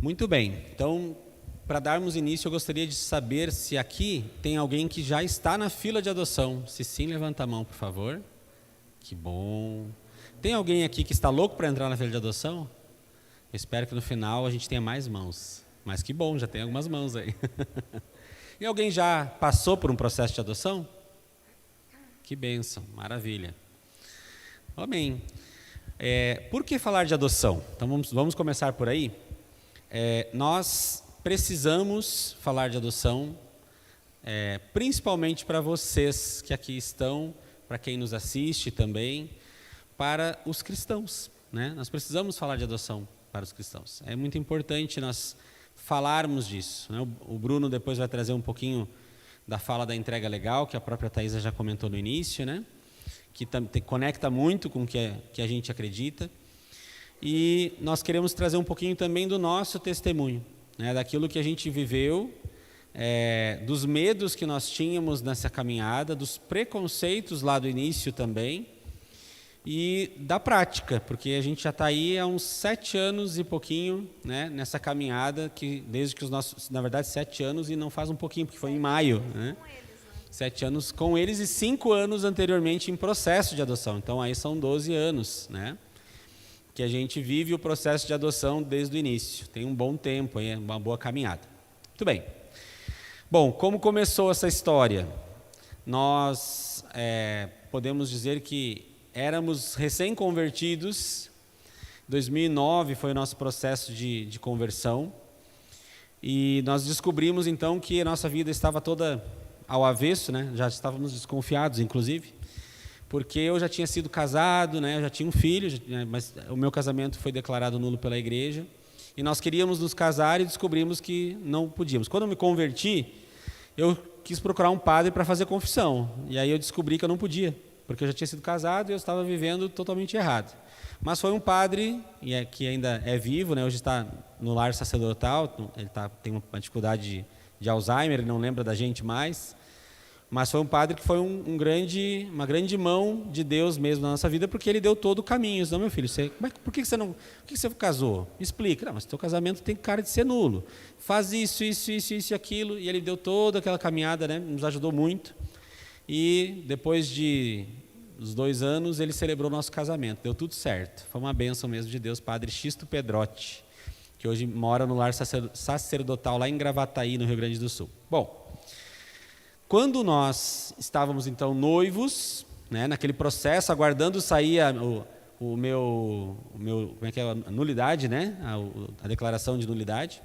Muito bem, então, para darmos início, eu gostaria de saber se aqui tem alguém que já está na fila de adoção. Se sim, levanta a mão, por favor. Que bom. Tem alguém aqui que está louco para entrar na fila de adoção? Eu espero que no final a gente tenha mais mãos. Mas que bom, já tem algumas mãos aí. E alguém já passou por um processo de adoção? Que bênção, maravilha. Amém. Por que falar de adoção? Então vamos começar por aí. Nós precisamos falar de adoção, principalmente para vocês que aqui estão, para quem nos assiste também, para os cristãos, né? Nós precisamos falar de adoção para os cristãos. É muito importante nós falarmos disso, né? O Bruno depois vai trazer um pouquinho da fala da entrega legal, que a própria Thaisa já comentou no início, né? Que conecta muito com o que a gente acredita. E nós queremos trazer um pouquinho também do nosso testemunho, né? Daquilo que a gente viveu, dos medos que nós tínhamos nessa caminhada, dos preconceitos lá do início também, e da prática, porque a gente já está aí há uns 7 anos e pouquinho, né, nessa caminhada, desde que os nossos, na verdade 7 anos e não faz um pouquinho, porque foi em maio, né? 7 anos com eles e 5 anos anteriormente em processo de adoção, então aí são 12 anos, né? Que a gente vive o processo de adoção desde o início, tem um bom tempo, aí, uma boa caminhada. Muito bem. Bom, como começou essa história? Nós podemos dizer que éramos recém-convertidos, 2009 foi o nosso processo de conversão, e nós descobrimos então que a nossa vida estava toda ao avesso, né? Já estávamos desconfiados, inclusive, porque eu já tinha sido casado, né? Eu já tinha um filho, mas o meu casamento foi declarado nulo pela igreja, e nós queríamos nos casar e descobrimos que não podíamos. Quando eu me converti, eu quis procurar um padre para fazer confissão, e aí eu descobri que eu não podia, porque eu já tinha sido casado e eu estava vivendo totalmente errado. Mas foi um padre, que ainda é vivo, né? Hoje está no lar sacerdotal, ele tem uma dificuldade de Alzheimer, ele não lembra da gente mais, mas foi um padre que foi uma grande mão de Deus mesmo na nossa vida, porque ele deu todo o caminho. Não, meu filho, por que você casou? Me explica. Não, mas teu casamento tem cara de ser nulo. Faz isso e aquilo. E ele deu toda aquela caminhada, né? Nos ajudou muito. E depois dos 2 anos, ele celebrou nosso casamento. Deu tudo certo. Foi uma bênção mesmo de Deus, Padre Xisto Pedrotti, que hoje mora no lar sacerdotal lá em Gravataí, no Rio Grande do Sul. Bom, quando nós estávamos então noivos, né, naquele processo, aguardando sair o meu como é que é, a nulidade, né, a declaração de nulidade,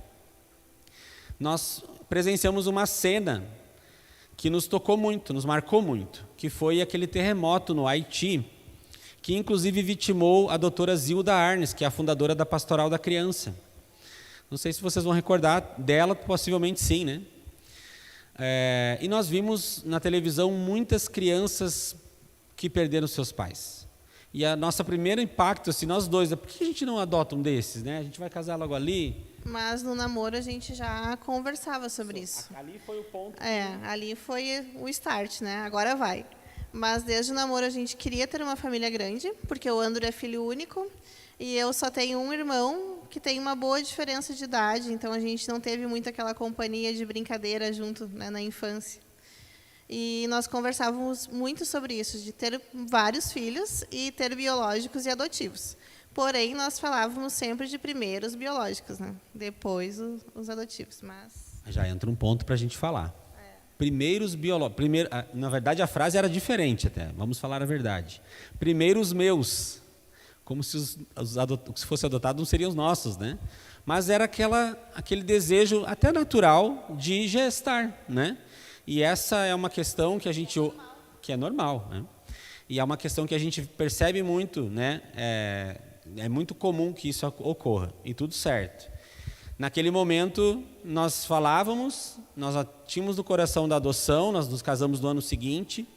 nós presenciamos uma cena que nos tocou muito, nos marcou muito, que foi aquele terremoto no Haiti, que inclusive vitimou a doutora Zilda Arnes, que é a fundadora da Pastoral da Criança. Não sei se vocês vão recordar dela, possivelmente sim, né? E nós vimos na televisão muitas crianças que perderam seus pais. E a nossa primeiro impacto, assim, nós dois, por que a gente não adota um desses, né? A gente vai casar logo ali. Mas no namoro a gente já conversava sobre isso. Ali foi o ponto. Ali foi o start, né? Agora vai. Mas desde o namoro a gente queria ter uma família grande, porque o Andro é filho único e eu só tenho um irmão que tem uma boa diferença de idade, então a gente não teve muito aquela companhia de brincadeira junto, né, na infância. E nós conversávamos muito sobre isso, de ter vários filhos e ter biológicos e adotivos. Porém, nós falávamos sempre de primeiro os biológicos, né? Depois os adotivos. Mas já entra um ponto para a gente falar. Primeiro os biológicos. Na verdade, a frase era diferente até. Vamos falar a verdade. Primeiro os meus. Como se se fosse adotado não seriam os nossos, né? Mas era aquele desejo até natural de gestar, né? E essa é uma questão que que é normal, né? E é uma questão que a gente percebe muito, né? É muito comum que isso ocorra, e tudo certo. Naquele momento, nós falávamos, nós tínhamos no coração da adoção, nós nos casamos no ano seguinte,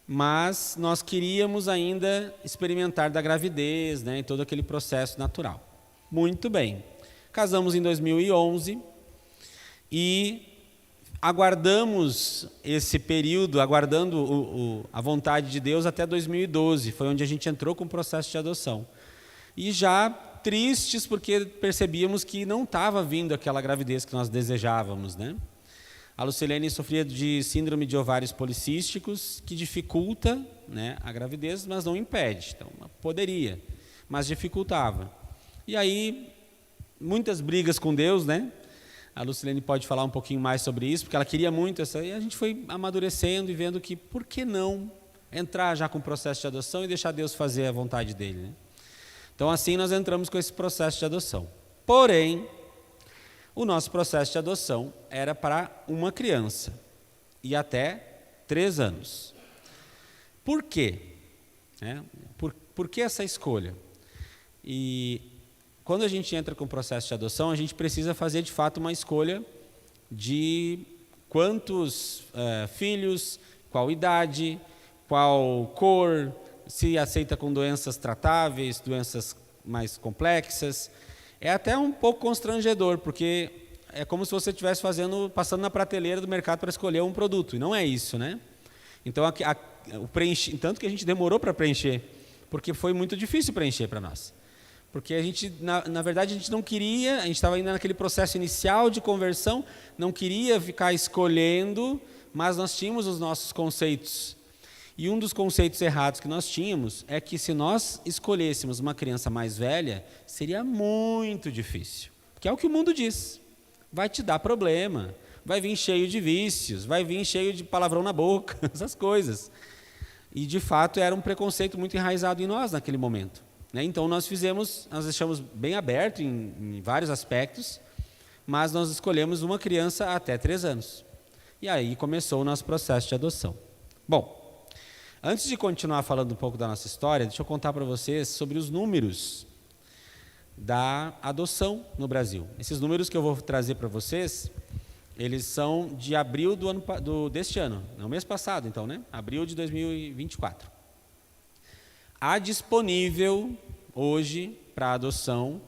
mas nós queríamos ainda experimentar da gravidez, né, e todo aquele processo natural. Muito bem. Casamos em 2011 e aguardamos esse período, aguardando a vontade de Deus até 2012, foi onde a gente entrou com o processo de adoção. E já tristes porque percebíamos que não estava vindo aquela gravidez que nós desejávamos, né? A Lucilene sofria de síndrome de ovários policísticos, que dificulta, né, a gravidez, mas não impede. Então, poderia, mas dificultava. E aí, muitas brigas com Deus, né? A Lucilene pode falar um pouquinho mais sobre isso, porque ela queria muito essa, e a gente foi amadurecendo e vendo que, por que não entrar já com o processo de adoção e deixar Deus fazer a vontade dele, né? Então, assim, nós entramos com esse processo de adoção. Porém, o nosso processo de adoção era para uma criança e até 3 anos. Por quê? Por que essa escolha? E quando a gente entra com o processo de adoção, a gente precisa fazer, de fato, uma escolha de quantos filhos, qual idade, qual cor, se aceita com doenças tratáveis, doenças mais complexas. É até um pouco constrangedor, porque é como se você estivesse passando na prateleira do mercado para escolher um produto, e não é isso, né? Então, tanto que a gente demorou para preencher, porque foi muito difícil preencher para nós. Porque a gente, na verdade, a gente não queria, a gente estava ainda naquele processo inicial de conversão, não queria ficar escolhendo, mas nós tínhamos os nossos conceitos. E um dos conceitos errados que nós tínhamos é que, se nós escolhêssemos uma criança mais velha, seria muito difícil. Porque é o que o mundo diz. Vai te dar problema, vai vir cheio de vícios, vai vir cheio de palavrão na boca, essas coisas. E, de fato, era um preconceito muito enraizado em nós naquele momento, né? Então, nós deixamos bem aberto em vários aspectos, mas nós escolhemos uma criança até 3 anos. E aí começou o nosso processo de adoção. Bom, antes de continuar falando um pouco da nossa história, deixa eu contar para vocês sobre os números da adoção no Brasil. Esses números que eu vou trazer para vocês, eles são de abril deste ano, no mês passado, então, né? Abril de 2024. Há disponível hoje para adoção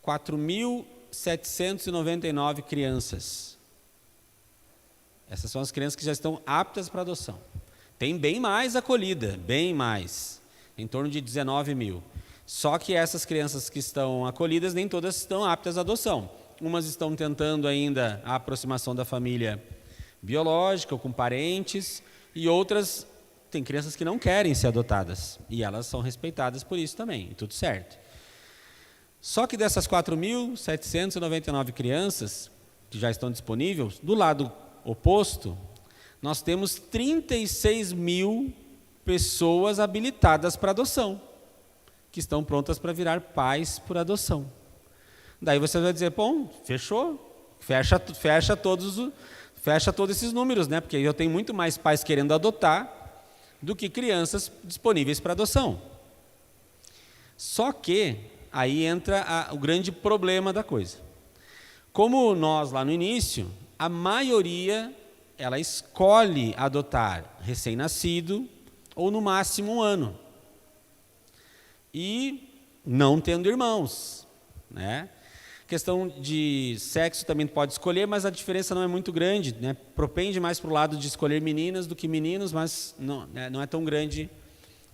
4.799 crianças. Essas são as crianças que já estão aptas para adoção. Tem bem mais acolhida, bem mais, em torno de 19 mil. Só que essas crianças que estão acolhidas, nem todas estão aptas à adoção. Umas estão tentando ainda a aproximação da família biológica ou com parentes, e outras, tem crianças que não querem ser adotadas, e elas são respeitadas por isso também, e tudo certo. Só que dessas 4.799 crianças que já estão disponíveis, do lado oposto, nós temos 36 mil pessoas habilitadas para adoção, que estão prontas para virar pais por adoção. Daí você vai dizer, bom, fechou, fecha todos esses números, né? Porque eu tenho muito mais pais querendo adotar do que crianças disponíveis para adoção. Só que aí entra o grande problema da coisa. Como nós lá no início, a maioria ela escolhe adotar recém-nascido ou no máximo 1 ano. E não tendo irmãos, né? Questão de sexo também pode escolher, mas a diferença não é muito grande, né? Propende mais para o lado de escolher meninas do que meninos, mas não é tão grande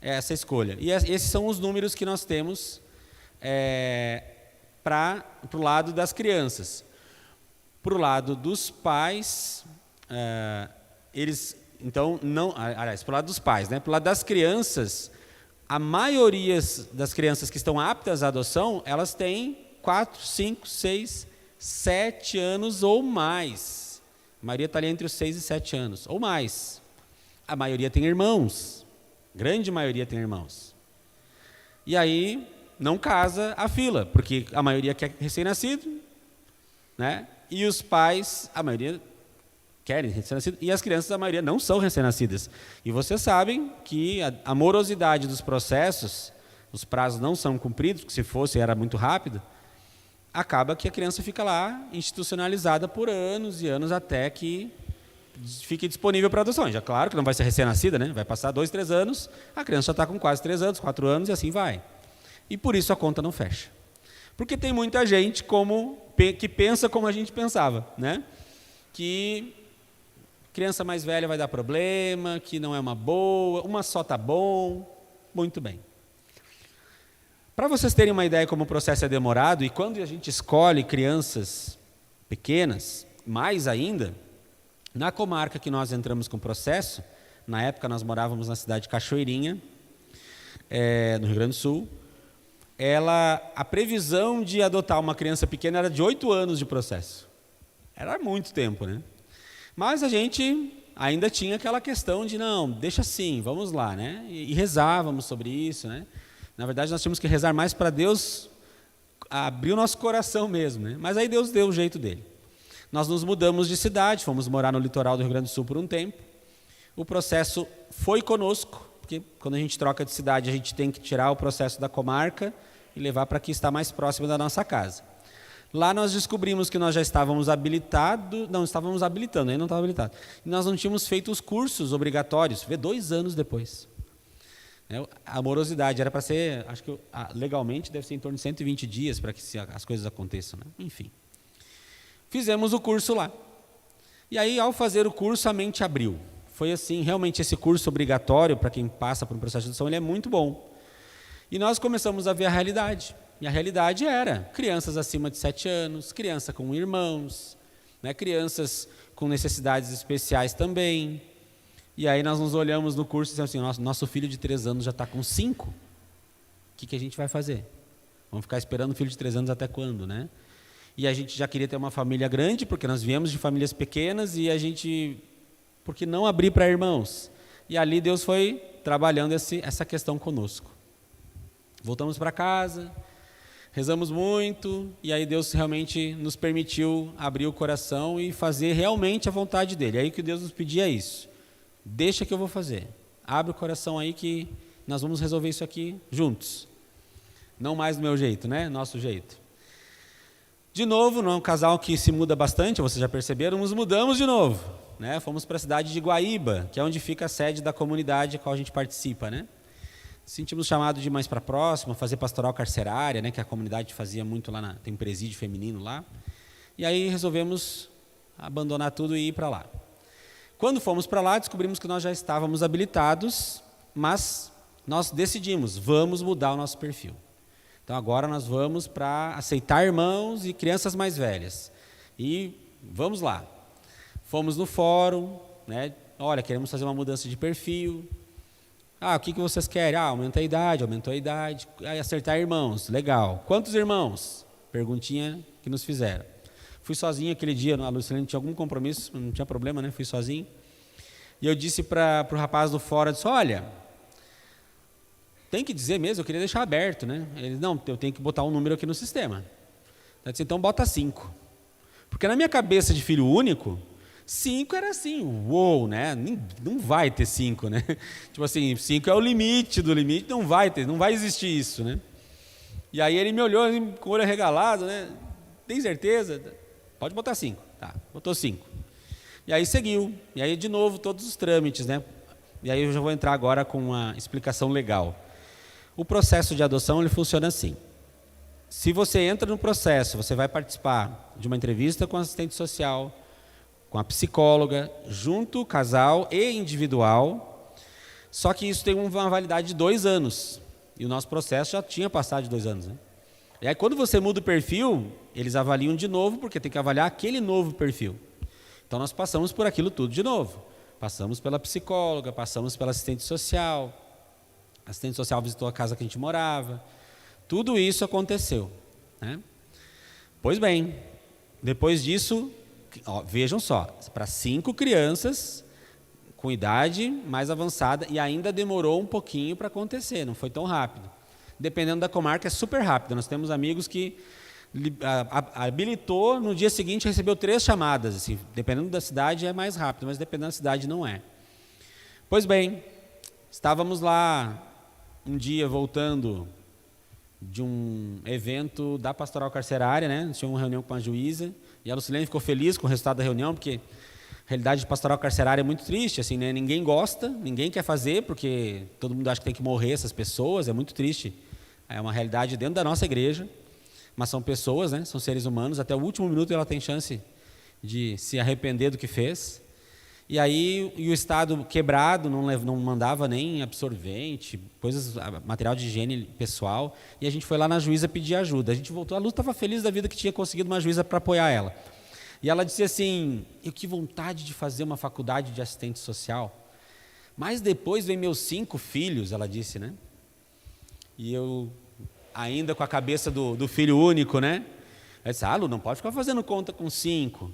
essa escolha. E esses são os números que nós temos para o lado das crianças. Para o lado dos pais, para o lado dos pais, né? Para o lado das crianças, a maioria das crianças que estão aptas à adoção, elas têm 4, 5, 6, 7 anos ou mais. A maioria está ali entre os 6 e 7 anos, ou mais. A maioria tem irmãos, grande maioria tem irmãos. E aí não casa a fila, porque a maioria quer recém-nascido, né? E os pais, a maioria querem recém-nascido, e as crianças, a maioria, não são recém-nascidas. E vocês sabem que a morosidade dos processos, os prazos não são cumpridos, porque se fosse era muito rápido, acaba que a criança fica lá institucionalizada por anos e anos até que fique disponível para adoção. Já claro que não vai ser recém-nascida, né? Vai passar 2, 3 anos, a criança já está com quase 3 anos, 4 anos e assim vai. E por isso a conta não fecha. Porque tem muita gente que pensa como a gente pensava, né? Que criança mais velha vai dar problema, que não é uma boa, uma só está bom. Muito bem. Para vocês terem uma ideia como o processo é demorado, e quando a gente escolhe crianças pequenas, mais ainda, na comarca que nós entramos com o processo, na época nós morávamos na cidade de Cachoeirinha, no Rio Grande do Sul, a previsão de adotar uma criança pequena era de 8 anos de processo. Era muito tempo, né? Mas a gente ainda tinha aquela questão de, não, deixa assim, vamos lá, né? E rezávamos sobre isso, né? Na verdade, nós tínhamos que rezar mais para Deus abrir o nosso coração mesmo, né? Mas aí Deus deu o jeito dele. Nós nos mudamos de cidade, fomos morar no litoral do Rio Grande do Sul por um tempo. O processo foi conosco, porque quando a gente troca de cidade, a gente tem que tirar o processo da comarca e levar para que está mais próximo da nossa casa. Lá nós descobrimos que nós já estávamos habilitados, não, estávamos habilitando, ainda não estava habilitado. E nós não tínhamos feito os cursos obrigatórios, 2 anos depois. A morosidade era para ser, acho que legalmente deve ser em torno de 120 dias para que as coisas aconteçam, né? Enfim. Fizemos o curso lá. E aí, ao fazer o curso, a mente abriu. Foi assim, realmente esse curso obrigatório, para quem passa por um processo de adoção, ele é muito bom. E nós começamos a ver a realidade. E a realidade era crianças acima de 7 anos, criança com irmãos, né, crianças com necessidades especiais também. E aí nós nos olhamos no curso e dissemos assim, nosso filho de 3 anos já está com 5. O que a gente vai fazer? Vamos ficar esperando o filho de 3 anos até quando, né? E a gente já queria ter uma família grande, porque nós viemos de famílias pequenas, e a gente, por que não abrir para irmãos? E ali Deus foi trabalhando essa questão conosco. Voltamos para casa, rezamos muito, e aí Deus realmente nos permitiu abrir o coração e fazer realmente a vontade dele. Aí que Deus nos pedia é isso. Deixa que eu vou fazer. Abre o coração aí que nós vamos resolver isso aqui juntos. Não mais do meu jeito, né? Nosso jeito. De novo, não é um casal que se muda bastante, vocês já perceberam, nos mudamos de novo, né? Fomos para a cidade de Guaíba, que é onde fica a sede da comunidade a qual a gente participa, né? Sentimos chamado de ir mais para próximo, fazer pastoral carcerária, né? Que a comunidade fazia muito lá, tem um presídio feminino lá. E aí resolvemos abandonar tudo e ir para lá. Quando fomos para lá, descobrimos que nós já estávamos habilitados, mas nós decidimos, vamos mudar o nosso perfil. Então agora nós vamos para aceitar irmãos e crianças mais velhas. E vamos lá. Fomos no fórum, né? Olha, queremos fazer uma mudança de perfil. O que vocês querem? Aumenta a idade, aumentou a idade. Acertar irmãos, legal. Quantos irmãos? Perguntinha que nos fizeram. Fui sozinho aquele dia, a Lucilene tinha algum compromisso, não tinha problema, né? Fui sozinho. E eu disse para o rapaz do fórum, disse, olha, tem que dizer mesmo, eu queria deixar aberto, né? Ele, não, eu tenho que botar um número aqui no sistema. Eu disse, então bota 5. Porque na minha cabeça de filho único, 5 era assim, uou, né? Não vai ter 5, né? Tipo assim, 5 é o limite do limite, não vai existir isso, né? E aí ele me olhou assim, com o olho arregalado, né? Tem certeza? Pode botar 5. Tá, botou 5. E aí seguiu. E aí, de novo, todos os trâmites, né? E aí eu já vou entrar agora com uma explicação legal. O processo de adoção, ele funciona assim. Se você entra no processo, você vai participar de uma entrevista com a assistente social, com a psicóloga, junto, casal e individual, só que isso tem uma validade de 2 anos. E o nosso processo já tinha passado de 2 anos, né? E aí, quando você muda o perfil, eles avaliam de novo, porque tem que avaliar aquele novo perfil. Então, nós passamos por aquilo tudo de novo. Passamos pela psicóloga, passamos pela assistente social. A assistente social visitou a casa que a gente morava. Tudo isso aconteceu, né? Pois bem, depois disso, vejam só, para 5 crianças com idade mais avançada, e ainda demorou um pouquinho para acontecer, não foi tão rápido. Dependendo da comarca, é super rápido. Nós temos amigos que habilitou, no dia seguinte recebeu 3 chamadas. Assim, dependendo da cidade é mais rápido, mas dependendo da cidade não é. Pois bem, estávamos lá um dia voltando de um evento da pastoral carcerária, né? Tinha uma reunião com a juíza, e a Lucilene ficou feliz com o resultado da reunião, porque a realidade de pastoral carcerária é muito triste, assim, né? Ninguém gosta, ninguém quer fazer, porque todo mundo acha que tem que morrer essas pessoas, é muito triste. É uma realidade dentro da nossa igreja, mas são pessoas, né? São seres humanos, até o último minuto ela tem chance de se arrepender do que fez. E aí, e o Estado quebrado, não mandava nem absorvente, material de higiene pessoal, e a gente foi lá na juíza pedir ajuda. A gente voltou, a Luz estava feliz da vida que tinha conseguido uma juíza para apoiar ela. E ela disse assim, eu que vontade de fazer uma faculdade de assistente social, mas depois vem meus 5 filhos, ela disse, né? E eu, ainda com a cabeça do filho único, né? Ela disse, Lu, não pode ficar fazendo conta com 5.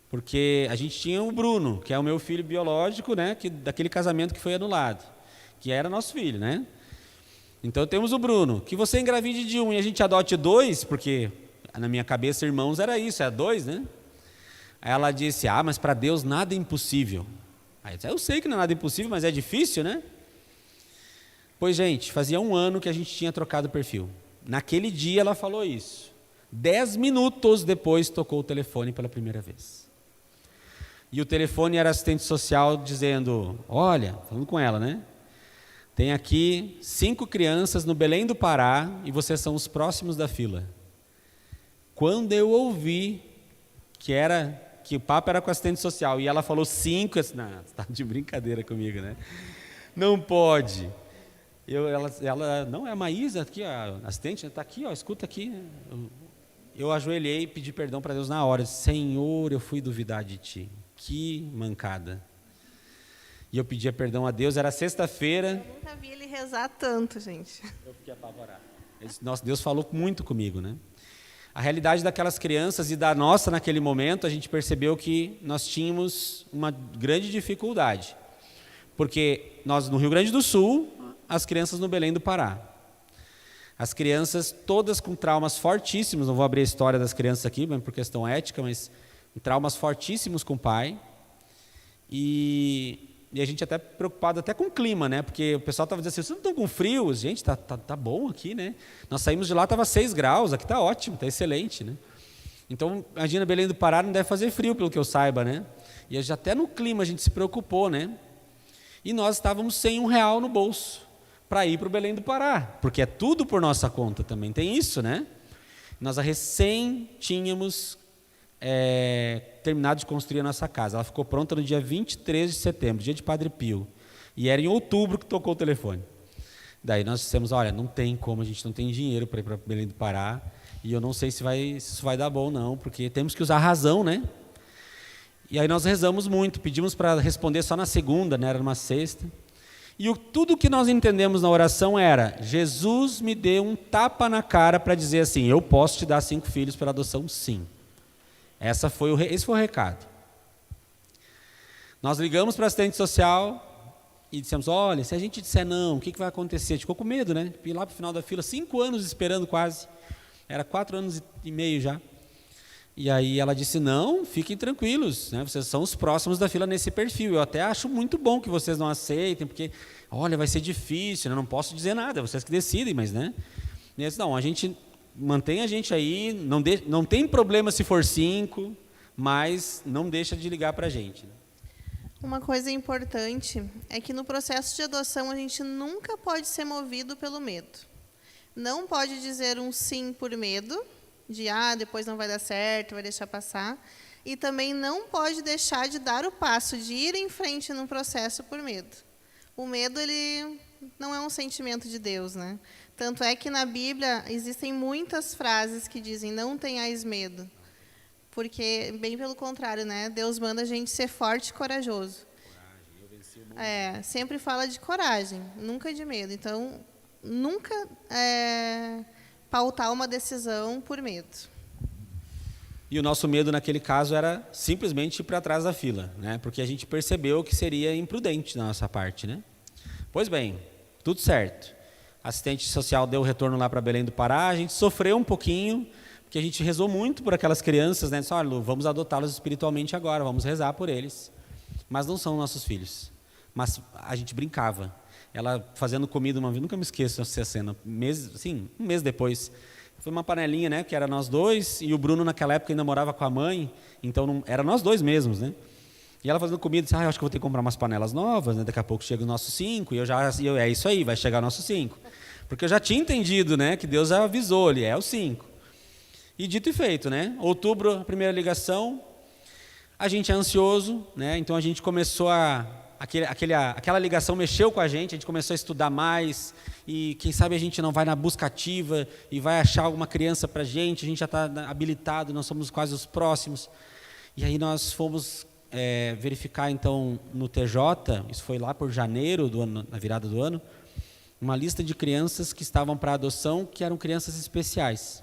Porque a gente tinha o Bruno, que é o meu filho biológico, né, daquele casamento que foi anulado, que era nosso filho, né? Então temos o Bruno, que você engravide de 1 e a gente adote 2, porque na minha cabeça irmãos era isso, era 2, né? Aí ela disse, mas para Deus nada é impossível. Aí eu disse, eu sei que não é nada impossível, mas é difícil, né? Pois, gente, fazia 1 ano que a gente tinha trocado o perfil. Naquele dia ela falou isso. 10 minutos depois tocou o telefone pela primeira vez. E o telefone era assistente social dizendo, olha, falando com ela, né? Tem aqui 5 crianças no Belém do Pará e vocês são os próximos da fila. Quando eu ouvi que o papo era com a assistente social e ela falou 5, eu disse, não, você está de brincadeira comigo, né? Não pode. Ela não, é a Maísa aqui, a assistente, está aqui, escuta aqui. Eu ajoelhei e pedi perdão para Deus na hora. Senhor, eu fui duvidar de Ti. Que mancada. E eu pedia perdão a Deus, era sexta-feira. Eu nunca vi ele rezar tanto, gente. Eu fiquei apavorado. Nossa, Deus falou muito comigo, né? A realidade daquelas crianças e da nossa naquele momento, a gente percebeu que nós tínhamos uma grande dificuldade. Porque nós no Rio Grande do Sul, as crianças no Belém do Pará. As crianças todas com traumas fortíssimos, não vou abrir a história das crianças aqui, por questão ética, mas traumas fortíssimos com o pai, e a gente até preocupado até com o clima, né? Porque o pessoal estava dizendo assim, vocês não estão com frio? Gente, tá bom aqui, né? Nós saímos de lá, estava 6 graus, aqui está ótimo, está excelente, né? Então, imagina, Belém do Pará não deve fazer frio, pelo que eu saiba, né? E até no clima a gente se preocupou, né? E nós estávamos sem R$1 no bolso para ir para o Belém do Pará, porque é tudo por nossa conta também, tem isso, né? Nós recém tínhamos terminado de construir a nossa casa. Ela ficou pronta no dia 23 de setembro, dia de Padre Pio. E era em outubro que tocou o telefone. Daí nós dissemos, olha, não tem como, a gente não tem dinheiro para ir para Belém do Pará, e eu não sei se isso vai dar bom não, porque temos que usar a razão, né? E aí nós rezamos muito, pedimos para responder só na segunda, né? Era numa sexta. E tudo que nós entendemos na oração era, Jesus me deu um tapa na cara para dizer assim, eu posso te dar 5 filhos pela adoção, sim. Esse foi o recado. Nós ligamos para a assistente social e dissemos, olha, se a gente disser não, o que vai acontecer? A gente ficou com medo, né? Ir lá para o final da fila, 5 anos esperando quase. Era 4 anos e meio já. E aí ela disse, não, fiquem tranquilos, né? Vocês são os próximos da fila nesse perfil. Eu até acho muito bom que vocês não aceitem, porque, olha, vai ser difícil, né? Não posso dizer nada, vocês que decidem, mas, né? E disse, não, a gente mantém a gente aí, não tem problema se for 5, mas não deixa de ligar para a gente. Uma coisa importante é que no processo de adoção a gente nunca pode ser movido pelo medo. Não pode dizer um sim por medo, de depois não vai dar certo, vai deixar passar. E também não pode deixar de dar o passo, de ir em frente num processo por medo. O medo, ele não é um sentimento de Deus, né? Tanto é que na Bíblia existem muitas frases que dizem, não tenhais medo. Porque, bem pelo contrário, né? Deus manda a gente ser forte e corajoso. Coragem, eu venci o mundo. Sempre fala de coragem, nunca de medo. Então, nunca pautar uma decisão por medo. E o nosso medo naquele caso era simplesmente ir para trás da fila, né? Porque a gente percebeu que seria imprudente da nossa parte, né? Pois bem, tudo certo. A assistente social deu o retorno lá para Belém do Pará, a gente sofreu um pouquinho, porque a gente rezou muito por aquelas crianças, né? Disse, olha, Lu, vamos adotá-los espiritualmente agora, vamos rezar por eles. Mas não são nossos filhos. Mas a gente brincava. Ela fazendo comida uma vez, nunca me esqueço dessa cena, um mês depois. Foi uma panelinha, né, que era nós dois, e o Bruno naquela época ainda morava com a mãe, então não, era nós dois mesmos, né? E ela fazendo comida, disse, eu acho que vou ter que comprar umas panelas novas, né? Daqui a pouco chega o nosso 5, e é isso aí, vai chegar o nosso 5. Porque eu já tinha entendido, né, que Deus já avisou, ele é o 5. E dito e feito, né? Outubro, a primeira ligação, A gente é ansioso, né? Então a gente começou aquela ligação mexeu com a gente começou a estudar mais, e quem sabe a gente não vai na busca ativa e vai achar alguma criança para a gente já está habilitado, nós somos quase os próximos. E aí nós fomos verificar então no TJ, isso foi lá por janeiro do ano, na virada do ano, uma lista de crianças que estavam para adoção, que eram crianças especiais.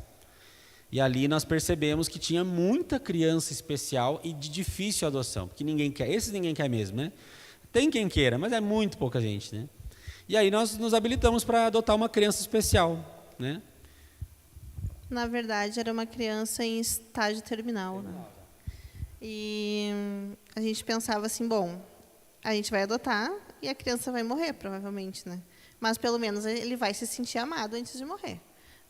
E ali nós percebemos que tinha muita criança especial e de difícil adoção, porque ninguém quer, esses ninguém quer mesmo, né? Tem quem queira, mas é muito pouca gente, né? E aí nós nos habilitamos para adotar uma criança especial, né? Na verdade, era uma criança em estágio terminal, né? E a gente pensava assim, bom, a gente vai adotar e a criança vai morrer, provavelmente, né? Mas pelo menos ele vai se sentir amado antes de morrer.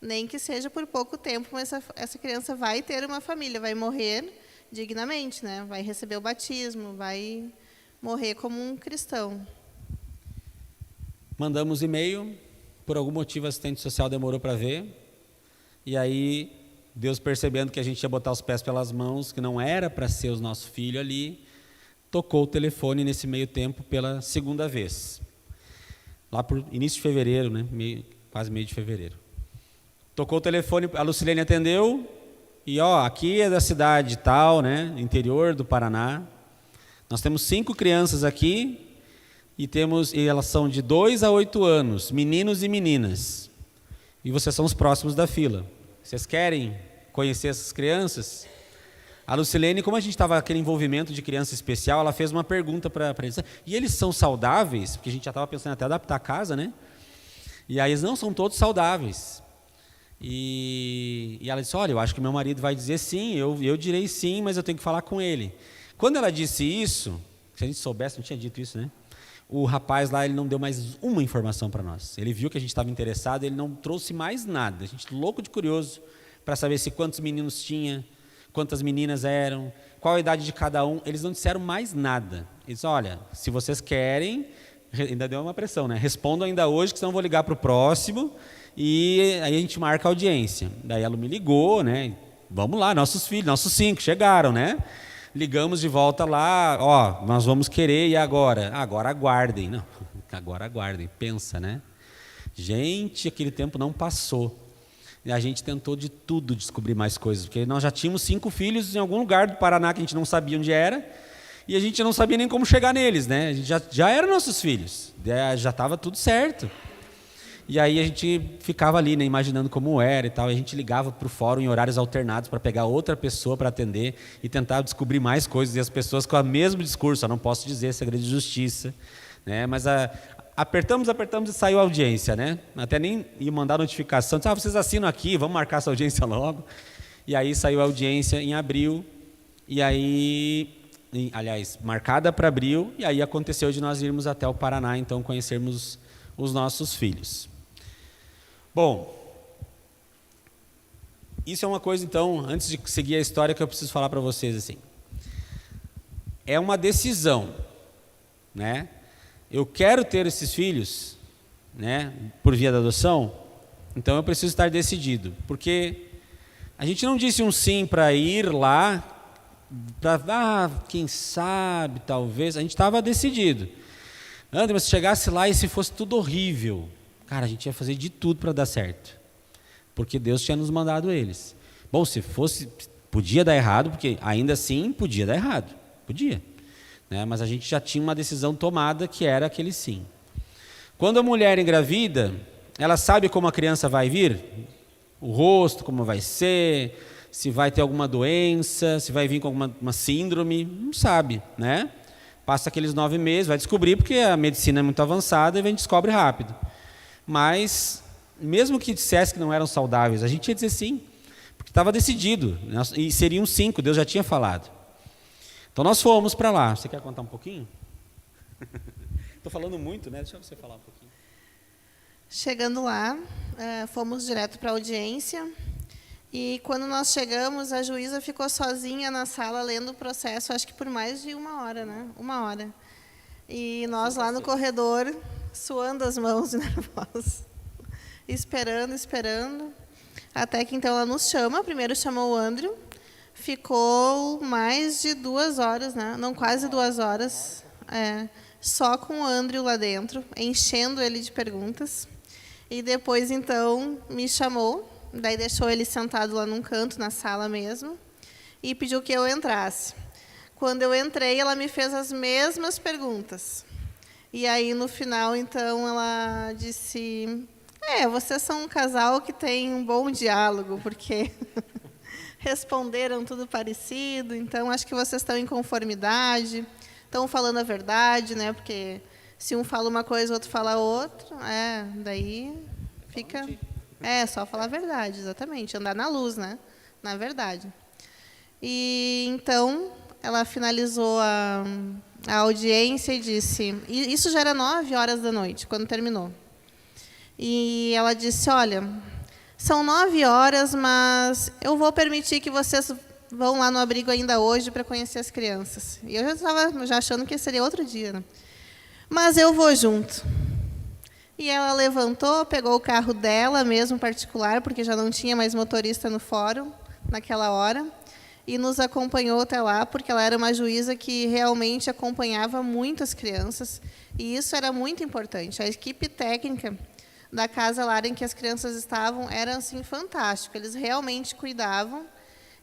Nem que seja por pouco tempo, mas essa criança vai ter uma família, vai morrer dignamente, né? Vai receber o batismo, vai morrer como um cristão. Mandamos e-mail, por algum motivo a assistente social demorou para ver, e aí Deus, percebendo que a gente ia botar os pés pelas mãos, que não era para ser o nosso filho ali, tocou o telefone nesse meio tempo pela segunda vez. Lá por início de fevereiro, né? Quase meio de fevereiro. Tocou o telefone, a Lucilene atendeu, e aqui é da cidade tal, né? Interior do Paraná. Nós temos 5 crianças aqui, e elas são de 2 a 8 anos, meninos e meninas. E vocês são os próximos da fila. Vocês querem conhecer essas crianças? A Lucilene, como a gente estava aquele envolvimento de criança especial, ela fez uma pergunta para eles. E eles são saudáveis? Porque a gente já estava pensando até adaptar a casa, né? E aí eles não são todos saudáveis. E ela disse, olha, eu acho que meu marido vai dizer sim, eu direi sim, mas eu tenho que falar com ele. Quando ela disse isso, se a gente soubesse, não tinha dito isso, né? O rapaz lá, ele não deu mais uma informação para nós. Ele viu que a gente estava interessado, ele não trouxe mais nada. A gente louco de curioso para saber se quantos meninos tinha, quantas meninas eram, qual a idade de cada um. Eles não disseram mais nada. Eles disseram, olha, se vocês querem, ainda deu uma pressão, né? Respondam ainda hoje, que senão eu vou ligar para o próximo, e aí a gente marca a audiência. Daí ela me ligou, né? Vamos lá, nossos filhos, nossos 5 chegaram, né? Ligamos de volta lá, nós vamos querer, e agora? Agora aguardem. Não, agora aguardem, pensa, né? Gente, aquele tempo não passou. E a gente tentou de tudo descobrir mais coisas, porque nós já tínhamos 5 filhos em algum lugar do Paraná que a gente não sabia onde era, e a gente não sabia nem como chegar neles, né? A gente já eram nossos filhos, já estava tudo certo. E aí a gente ficava ali, né, imaginando como era e tal, e a gente ligava para o fórum em horários alternados para pegar outra pessoa para atender e tentar descobrir mais coisas, e as pessoas com o mesmo discurso, eu não posso dizer segredo de justiça, né, mas apertamos e saiu a audiência, né, até nem ia mandar notificação, disse, vocês assinam aqui, vamos marcar essa audiência logo, e aí saiu a audiência em abril, e aí, aliás, marcada para abril, e aí aconteceu de nós irmos até o Paraná, então conhecermos os nossos filhos. Bom, isso é uma coisa, então, antes de seguir a história, que eu preciso falar para vocês, assim. É uma decisão, né? Eu quero ter esses filhos, né, por via da adoção, então eu preciso estar decidido, porque a gente não disse um sim para ir lá, quem sabe, talvez, a gente estava decidido. André, mas se chegasse lá e se fosse tudo horrível, cara, a gente ia fazer de tudo para dar certo, porque Deus tinha nos mandado eles. Bom, se fosse, podia dar errado, porque ainda assim podia dar errado, podia, né? Mas a gente já tinha uma decisão tomada, que era aquele sim. Quando a mulher engravida, ela sabe como a criança vai vir, o rosto, como vai ser, se vai ter alguma doença, se vai vir com alguma síndrome, não sabe, né? Passa aqueles 9 meses, vai descobrir, porque a medicina é muito avançada e a gente descobre rápido. Mas, mesmo que dissesse que não eram saudáveis, a gente ia dizer sim, porque estava decidido, e seriam 5, Deus já tinha falado. Então nós fomos para lá. Você quer contar um pouquinho? Estou falando muito, né? Deixa você falar um pouquinho. Chegando lá, fomos direto para a audiência, e quando nós chegamos, a juíza ficou sozinha na sala lendo o processo, acho que por mais de 1 hora, né? 1 hora. E nós lá no corredor, suando as mãos e nervosos, esperando, até que então ela nos chama. Primeiro chamou o Andrew, ficou mais de 2 horas, né? Não, quase 2 horas, só com o Andrew lá dentro, enchendo ele de perguntas. E depois, então, me chamou, daí deixou ele sentado lá num canto, na sala mesmo, e pediu que eu entrasse. Quando eu entrei, ela me fez as mesmas perguntas. E aí, no final, então, ela disse: vocês são um casal que tem um bom diálogo, porque responderam tudo parecido, então acho que vocês estão em conformidade, estão falando a verdade, né? Porque se um fala uma coisa, o outro fala outra, daí fica... só falar a verdade, exatamente, andar na luz, né? Na verdade. E então, ela finalizou a audiência e disse... Isso já era 9 horas da noite, quando terminou. E ela disse: olha, são 9 horas, mas eu vou permitir que vocês vão lá no abrigo ainda hoje para conhecer as crianças. E eu já estava achando que seria outro dia, né? Mas eu vou junto. E ela levantou, pegou o carro dela mesmo, particular, porque já não tinha mais motorista no fórum naquela hora, e nos acompanhou até lá, porque ela era uma juíza que realmente acompanhava muito as crianças, e isso era muito importante. A equipe técnica da casa lá em que as crianças estavam era assim fantástico. Eles realmente cuidavam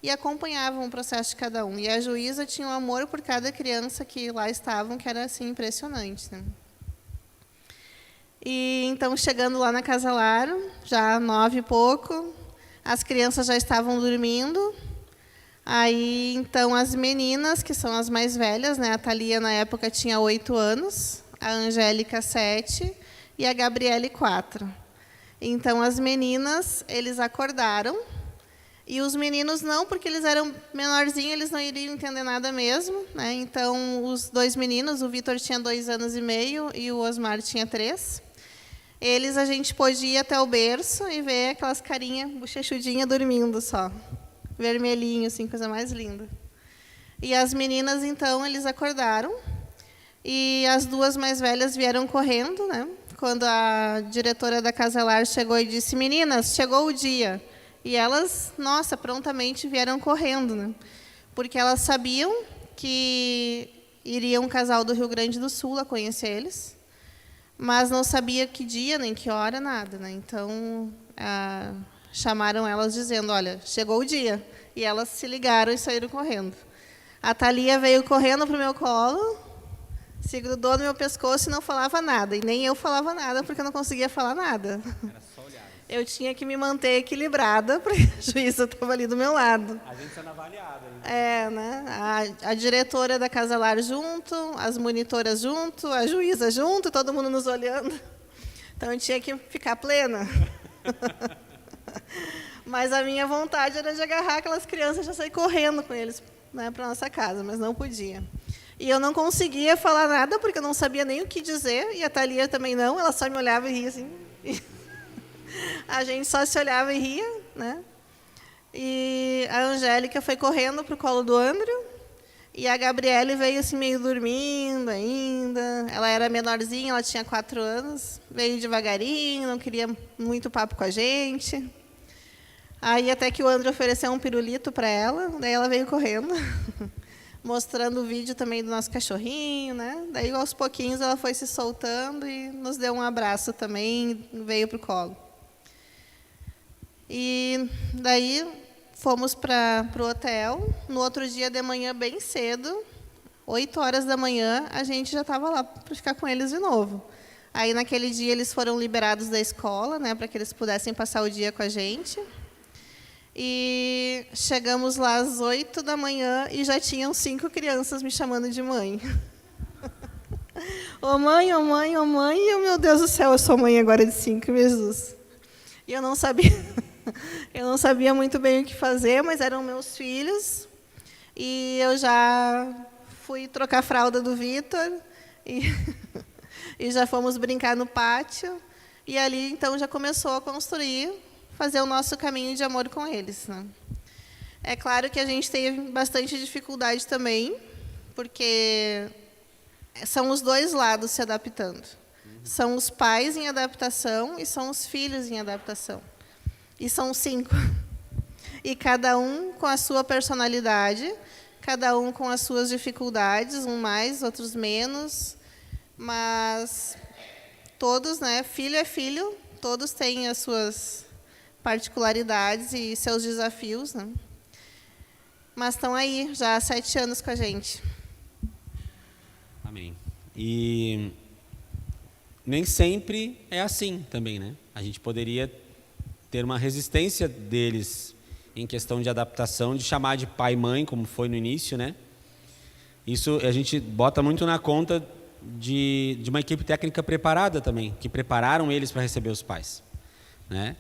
e acompanhavam o processo de cada um. E a juíza tinha um amor por cada criança que lá estavam, que era assim impressionante, né? E então, chegando lá na Casa Lar, já 9 e pouco, as crianças já estavam dormindo. Aí, então, as meninas, que são as mais velhas, né? A Thalia, na época, tinha 8 anos, a Angélica, 7, e a Gabriele, 4. Então, as meninas, eles acordaram, e os meninos não, porque eles eram menorzinhos, eles não iriam entender nada mesmo, né? Então, os 2 meninos, o Vitor tinha 2 anos e meio e o Osmar tinha 3. Eles, a gente pôde ir até o berço e ver aquelas carinhas bochechudinhas dormindo só. Vermelhinho, assim, coisa mais linda. E as meninas, então, eles acordaram, e as 2 mais velhas vieram correndo, né? Quando a diretora da Casa Lar chegou e disse: meninas, chegou o dia. E elas, nossa, prontamente vieram correndo, né? Porque elas sabiam que iria um casal do Rio Grande do Sul a conhecer eles, mas não sabia que dia, nem que hora, nada, né? Então, chamaram elas dizendo: olha, chegou o dia. E elas se ligaram e saíram correndo. A Thalia veio correndo para o meu colo, se grudou no meu pescoço e não falava nada. E nem eu falava nada, porque eu não conseguia falar nada. Era só olhar. Eu tinha que me manter equilibrada, porque a juíza estava ali do meu lado. A gente sendo avaliada. Né? A diretora da Casa Lar junto, as monitoras junto, a juíza junto, todo mundo nos olhando. Então, eu tinha que ficar plena. Mas a minha vontade era de agarrar aquelas crianças e já sair correndo com eles, né, para a nossa casa, mas não podia. E eu não conseguia falar nada, porque eu não sabia nem o que dizer, e a Thalia também não, ela só me olhava e ria assim. A gente só se olhava e ria, né? E a Angélica foi correndo para o colo do Andrew, e a Gabriele veio assim meio dormindo ainda. Ela era menorzinha, ela tinha 4 anos, veio devagarinho, não queria muito papo com a gente. Aí até que o Andrew ofereceu um pirulito para ela, daí ela veio correndo, mostrando o vídeo também do nosso cachorrinho, né? Daí, aos pouquinhos, ela foi se soltando e nos deu um abraço também, veio para o colo. E daí fomos para o hotel. No outro dia de manhã, bem cedo, 8 horas da manhã, a gente já estava lá para ficar com eles de novo. Aí, naquele dia, eles foram liberados da escola, né, para que eles pudessem passar o dia com a gente. E chegamos lá às 8 da manhã e já tinham 5 crianças me chamando de mãe. Ô mãe, ô mãe, ô mãe. E eu, meu Deus do céu, eu sou mãe agora de 5, Jesus. E eu não sabia muito bem o que fazer, mas eram meus filhos. E eu já fui trocar a fralda do Vitor e já fomos brincar no pátio. E ali, então, já começou a fazer o nosso caminho de amor com eles, né? É claro que a gente teve bastante dificuldade também, porque são os 2 lados se adaptando. São os pais em adaptação e são os filhos em adaptação. E são 5. E cada um com a sua personalidade, cada um com as suas dificuldades, um mais, outros menos, mas todos, né, filho é filho, todos têm as suas particularidades e seus desafios, né? Mas estão aí já há 7 anos com a gente. Amém. E nem sempre é assim também, né? A gente poderia ter uma resistência deles em questão de adaptação, de chamar de pai e mãe, como foi no início, né? Isso a gente bota muito na conta de uma equipe técnica preparada também, que prepararam eles para receber os pais, né?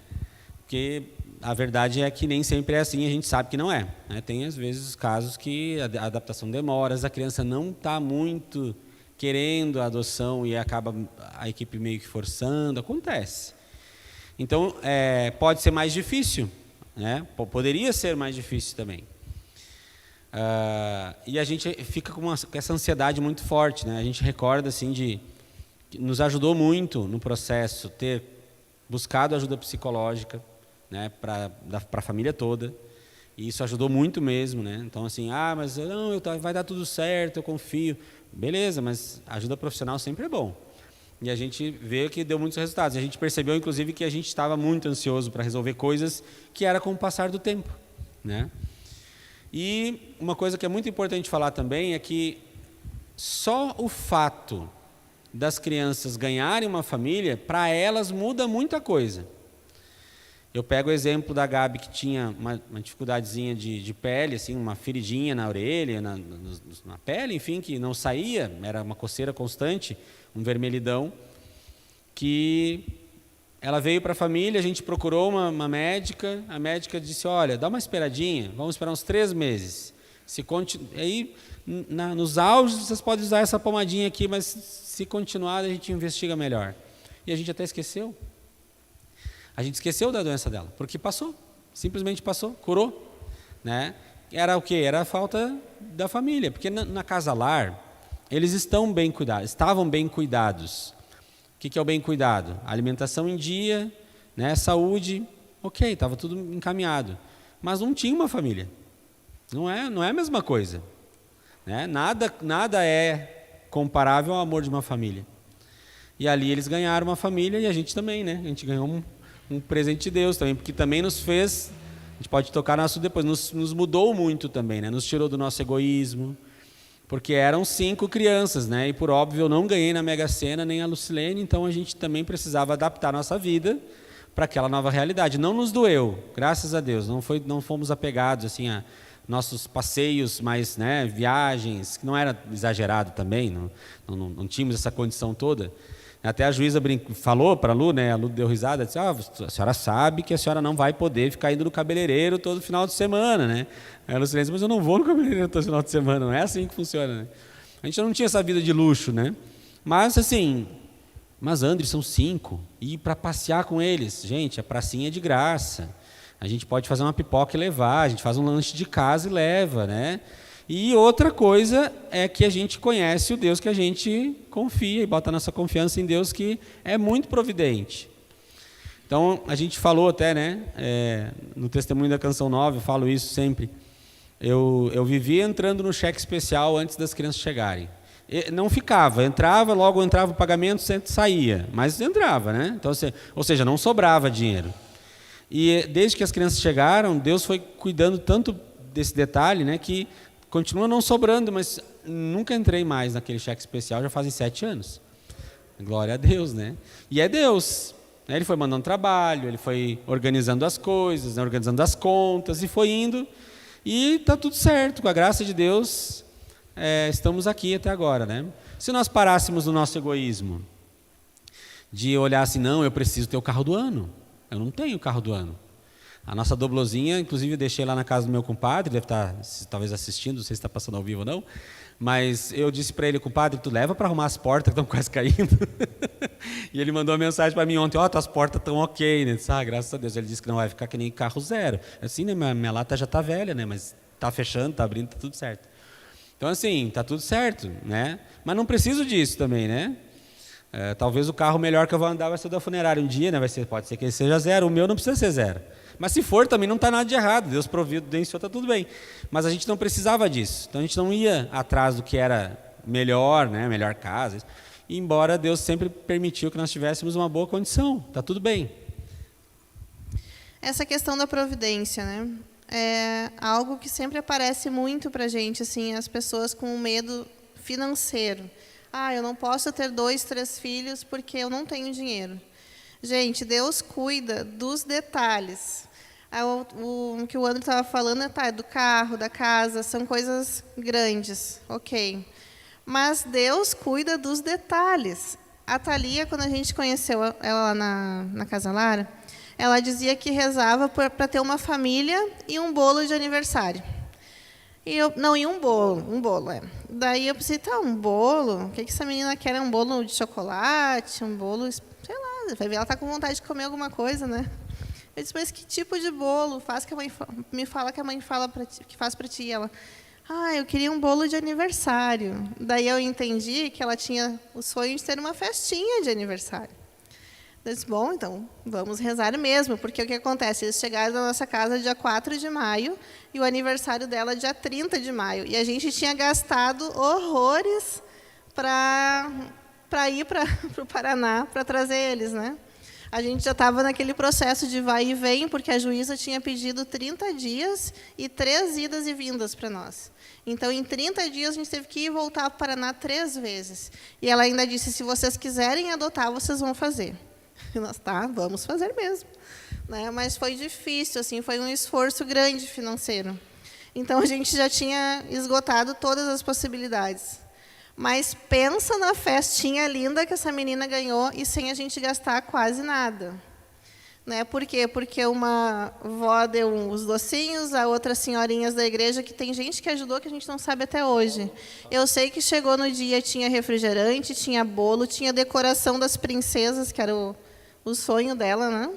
Porque a verdade é que nem sempre é assim, a gente sabe que não é, né? Tem às vezes casos que a adaptação demora, a criança não está muito querendo a adoção e acaba a equipe meio que forçando, acontece. Então, pode ser mais difícil, né? Poderia ser mais difícil também. E a gente fica com essa ansiedade muito forte, né? A gente recorda assim que nos ajudou muito no processo ter buscado ajuda psicológica, né, para a família toda, e isso ajudou muito mesmo, né? Então assim, mas não, vai dar tudo certo, eu confio. Beleza, mas ajuda profissional sempre é bom. E a gente vê que deu muitos resultados. A gente percebeu, inclusive, que a gente estava muito ansioso para resolver coisas que era com o passar do tempo, né? E uma coisa que é muito importante falar também é que só o fato das crianças ganharem uma família, para elas muda muita coisa. Eu pego o exemplo da Gabi, que tinha uma dificuldadezinha de pele, assim, uma feridinha na orelha, na pele, enfim, que não saía, era uma coceira constante, um vermelhidão, que ela veio para a família, a gente procurou uma médica, a médica disse, olha, dá uma esperadinha, vamos esperar uns 3 meses. Aí, nos auges, vocês podem usar essa pomadinha aqui, mas se continuar, a gente investiga melhor. E a gente até esqueceu. A gente esqueceu da doença dela, porque passou, simplesmente passou, curou, né? Era o quê? Era a falta da família, porque na casa lar, eles estavam bem cuidados. O que é o bem cuidado? Alimentação em dia, né? Saúde, ok, estava tudo encaminhado, mas não tinha uma família, não é a mesma coisa, né? Nada é comparável ao amor de uma família. E ali eles ganharam uma família e a gente também, né? A gente ganhou um presente de Deus também, porque também nos fez, a gente pode tocar no assunto depois, nos mudou muito também, né? Nos tirou do nosso egoísmo, porque eram 5 crianças, né? E por óbvio eu não ganhei na Mega Sena nem a Lucilene, então a gente também precisava adaptar a nossa vida para aquela nova realidade. Não nos doeu, graças a Deus, não fomos apegados assim a nossos passeios, mais, né, viagens, que não era exagerado também, não tínhamos essa condição toda. Até a juíza falou para a Lu, né? A Lu deu risada, disse, a senhora sabe que a senhora não vai poder ficar indo no cabeleireiro todo final de semana, né? Aí a Lucilene disse, mas eu não vou no cabeleireiro todo final de semana, não é assim que funciona, né? A gente não tinha essa vida de luxo, né? Mas assim, André, são 5, e para passear com eles, gente, a pracinha é de graça, a gente pode fazer uma pipoca e levar, a gente faz um lanche de casa e leva, né? E outra coisa é que a gente conhece o Deus que a gente confia e bota a nossa confiança em Deus, que é muito providente. Então, a gente falou até, né, no testemunho da Canção Nova, eu falo isso sempre, eu vivia entrando no cheque especial antes das crianças chegarem. Não ficava, logo entrava o pagamento, sempre saía, mas entrava, né? Então, ou seja, não sobrava dinheiro. E desde que as crianças chegaram, Deus foi cuidando tanto desse detalhe, né, que continua não sobrando, mas nunca entrei mais naquele cheque especial, já fazem 7 anos. Glória a Deus, né? E é Deus, né? Ele foi mandando trabalho, ele foi organizando as coisas, né? Organizando as contas, e foi indo, e está tudo certo, com a graça de Deus, estamos aqui até agora, né? Se nós parássemos no nosso egoísmo, de olhar assim, não, eu preciso ter o carro do ano, eu não tenho o carro do ano. A nossa doblozinha, inclusive, eu deixei lá na casa do meu compadre, deve estar talvez assistindo, não sei se está passando ao vivo ou não, mas eu disse para ele, compadre, tu leva para arrumar as portas que estão quase caindo. E ele mandou uma mensagem para mim ontem, tuas portas estão ok, né? Disse, graças a Deus. Ele disse que não vai ficar que nem carro zero. Assim, né, minha lata já está velha, né? Mas está fechando, está abrindo, está tudo certo. Então, assim, está tudo certo, né? Mas não preciso disso também, né? Talvez o carro melhor que eu vou andar vai ser o da funerária um dia, né? Pode ser que ele seja 0, o meu não precisa ser 0. Mas se for, também não está nada de errado. Deus providenciou, está tudo bem. Mas a gente não precisava disso. Então a gente não ia atrás do que era melhor, né? Melhor casa. Embora Deus sempre permitiu que nós tivéssemos uma boa condição. Está tudo bem. Essa questão da providência, né? É algo que sempre aparece muito para a gente, assim, as pessoas com medo financeiro. Eu não posso ter 2, 3 filhos porque eu não tenho dinheiro. Gente, Deus cuida dos detalhes. O que o André estava falando é do carro, da casa, são coisas grandes, ok. Mas Deus cuida dos detalhes. A Thalia, quando a gente conheceu ela lá na Casa Lara, ela dizia que rezava para ter uma família e um bolo de aniversário. E um bolo, é. Daí eu pensei, um bolo? O que essa menina quer? É um bolo de chocolate, um bolo, sei lá, vai ver, ela está com vontade de comer alguma coisa, né? Eu disse, mas que tipo de bolo? Me fala que a mãe fala que faz para ti. Ela, eu queria um bolo de aniversário. Daí eu entendi que ela tinha o sonho de ter uma festinha de aniversário. Eu disse, bom, então vamos rezar mesmo, porque o que acontece? Eles chegaram na nossa casa dia 4 de maio e o aniversário dela dia 30 de maio. E a gente tinha gastado horrores para ir para o Paraná para trazer eles, né? A gente já estava naquele processo de vai e vem, porque a juíza tinha pedido 30 dias e 3 idas e vindas para nós. Então, em 30 dias, a gente teve que ir e voltar para o Paraná 3 vezes. E ela ainda disse, se vocês quiserem adotar, vocês vão fazer. E nós, vamos fazer mesmo. Né? Mas foi difícil, assim, foi um esforço grande financeiro. Então, a gente já tinha esgotado todas as possibilidades. Mas pensa na festinha linda que essa menina ganhou e sem a gente gastar quase nada. Né? Por quê? Porque uma vó deu os docinhos, a outra senhorinhas da igreja, que tem gente que ajudou que a gente não sabe até hoje. Eu sei que chegou no dia, tinha refrigerante, tinha bolo, tinha decoração das princesas, que era o sonho dela, né?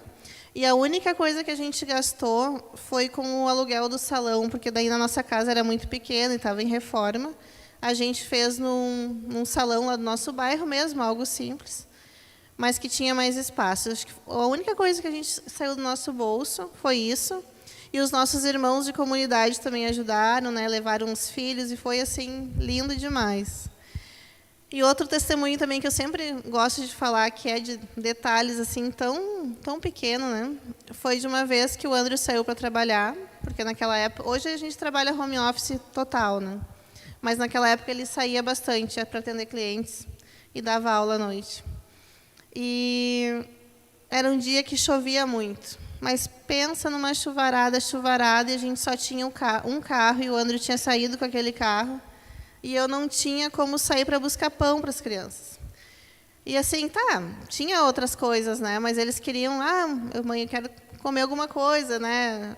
E a única coisa que a gente gastou foi com o aluguel do salão, porque daí na nossa casa era muito pequena e estava em reforma. A gente fez num salão lá do nosso bairro mesmo, algo simples, mas que tinha mais espaço. Acho que a única coisa que a gente saiu do nosso bolso foi isso. E os nossos irmãos de comunidade também ajudaram, né? Levaram os filhos e foi assim lindo demais. E outro testemunho também que eu sempre gosto de falar, que é de detalhes assim tão pequeno, né? Foi de uma vez que o Andrew saiu para trabalhar, porque naquela época, hoje a gente trabalha home office total, né? Mas naquela época ele saía bastante para atender clientes e dava aula à noite. E era um dia que chovia muito. Mas pensa numa chuvarada, e a gente só tinha um carro, e o Andrew tinha saído com aquele carro, e eu não tinha como sair para buscar pão para as crianças. E assim, tinha outras coisas, né? Mas eles queriam, mãe, eu quero comer alguma coisa, né?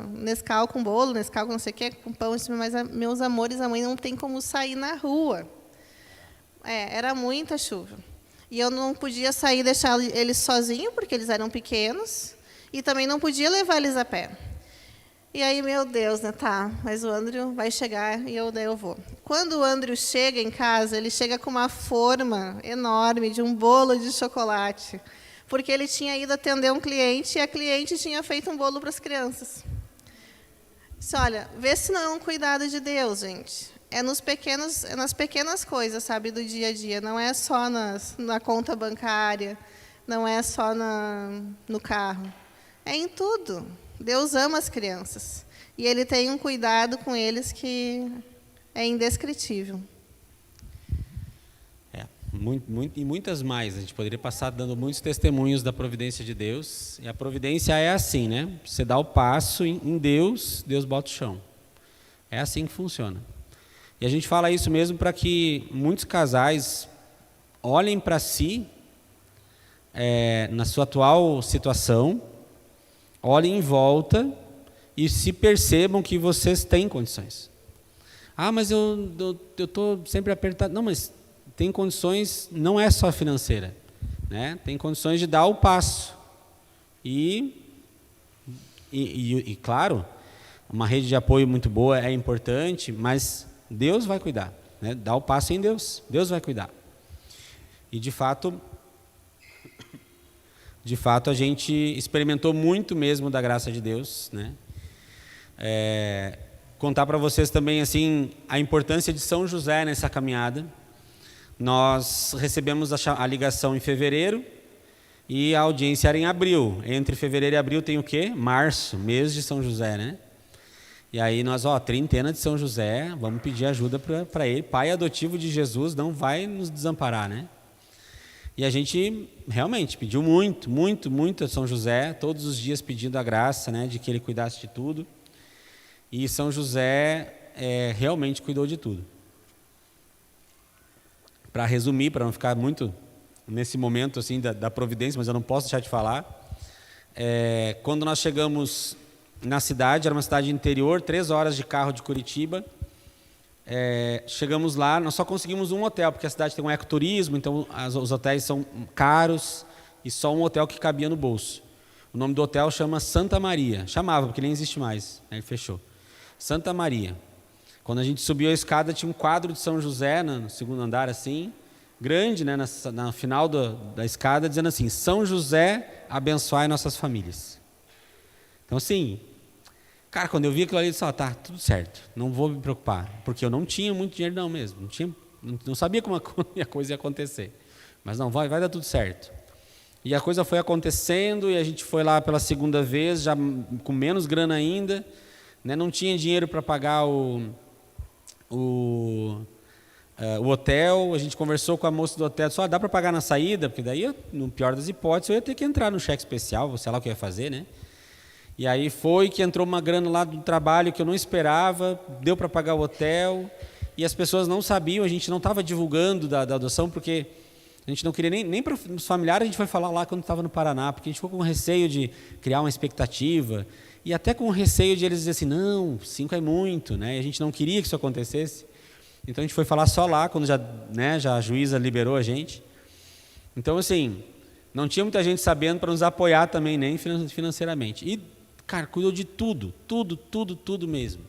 Nescau com bolo, Nescau com não sei o quê, com pão, mas meus amores, a mãe não tem como sair na rua. Era muita chuva. E eu não podia sair e deixar eles sozinhos, porque eles eram pequenos, e também não podia levar eles a pé. E aí, meu Deus, né? Mas o Andrew vai chegar e daí eu vou. Quando o Andrew chega em casa, ele chega com uma forma enorme de um bolo de chocolate, porque ele tinha ido atender um cliente e a cliente tinha feito um bolo para as crianças. Disse, olha, vê se não é um cuidado de Deus, gente. É nas pequenas coisas, sabe, do dia a dia. Não é só na conta bancária, não é só no carro. É em tudo. Deus ama as crianças. E Ele tem um cuidado com eles que é indescritível. E muitas mais. A gente poderia passar dando muitos testemunhos da providência de Deus. E a providência é assim, né? Você dá o passo em Deus, Deus bota o chão. É assim que funciona. E a gente fala isso mesmo para que muitos casais olhem para si, na sua atual situação, olhem em volta e se percebam que vocês têm condições. Mas eu estou sempre apertado. Não, mas tem condições, não é só financeira, né? Tem condições de dar o passo. E claro, uma rede de apoio muito boa é importante, mas Deus vai cuidar, né? Dá o passo em Deus, Deus vai cuidar. E, de fato, de fato, a gente experimentou muito mesmo da graça de Deus, né? Contar para vocês também assim a importância de São José nessa caminhada. Nós recebemos a ligação em fevereiro e a audiência era em abril. Entre fevereiro e abril tem o quê? Março, mês de São José, né? E aí nós, trintena de São José, vamos pedir ajuda para ele. Pai adotivo de Jesus, não vai nos desamparar, né? E a gente realmente pediu muito, muito, muito a São José, todos os dias pedindo a graça, né, de que ele cuidasse de tudo. E São José realmente cuidou de tudo. Para resumir, para não ficar muito nesse momento assim da providência, mas eu não posso deixar de falar, quando nós chegamos na cidade, era uma cidade interior, 3 horas de carro de Curitiba, chegamos lá, nós só conseguimos um hotel, porque a cidade tem um ecoturismo, então os hotéis são caros e só um hotel que cabia no bolso. O nome do hotel chama Santa Maria, chamava, porque nem existe mais, ele fechou. Santa Maria. Quando a gente subiu a escada, tinha um quadro de São José no segundo andar, assim, grande, né, na final da escada, dizendo assim: São José, abençoai nossas famílias. Então, assim, cara, quando eu vi aquilo ali, eu disse: tá, tudo certo, não vou me preocupar, porque eu não tinha muito dinheiro não mesmo, não sabia como a coisa ia acontecer, mas não, vai dar tudo certo. E a coisa foi acontecendo, e a gente foi lá pela segunda vez, já com menos grana ainda, né, não tinha dinheiro para pagar o hotel. A gente conversou com a moça do hotel, só dá para pagar na saída, porque daí, no pior das hipóteses, eu ia ter que entrar no cheque especial, sei lá o que eu ia fazer, né? E aí foi que entrou uma grana lá do trabalho que eu não esperava, deu para pagar o hotel, e as pessoas não sabiam, a gente não estava divulgando da adoção, porque a gente não queria nem para os familiares. A gente foi falar lá quando estava no Paraná, porque a gente ficou com receio de criar uma expectativa, e até com receio de eles dizer assim: não, 5 é muito, né? E a gente não queria que isso acontecesse. Então a gente foi falar só lá, quando já a juíza liberou a gente. Então, assim, não tinha muita gente sabendo para nos apoiar também, nem financeiramente. E, cara, cuidou de tudo mesmo,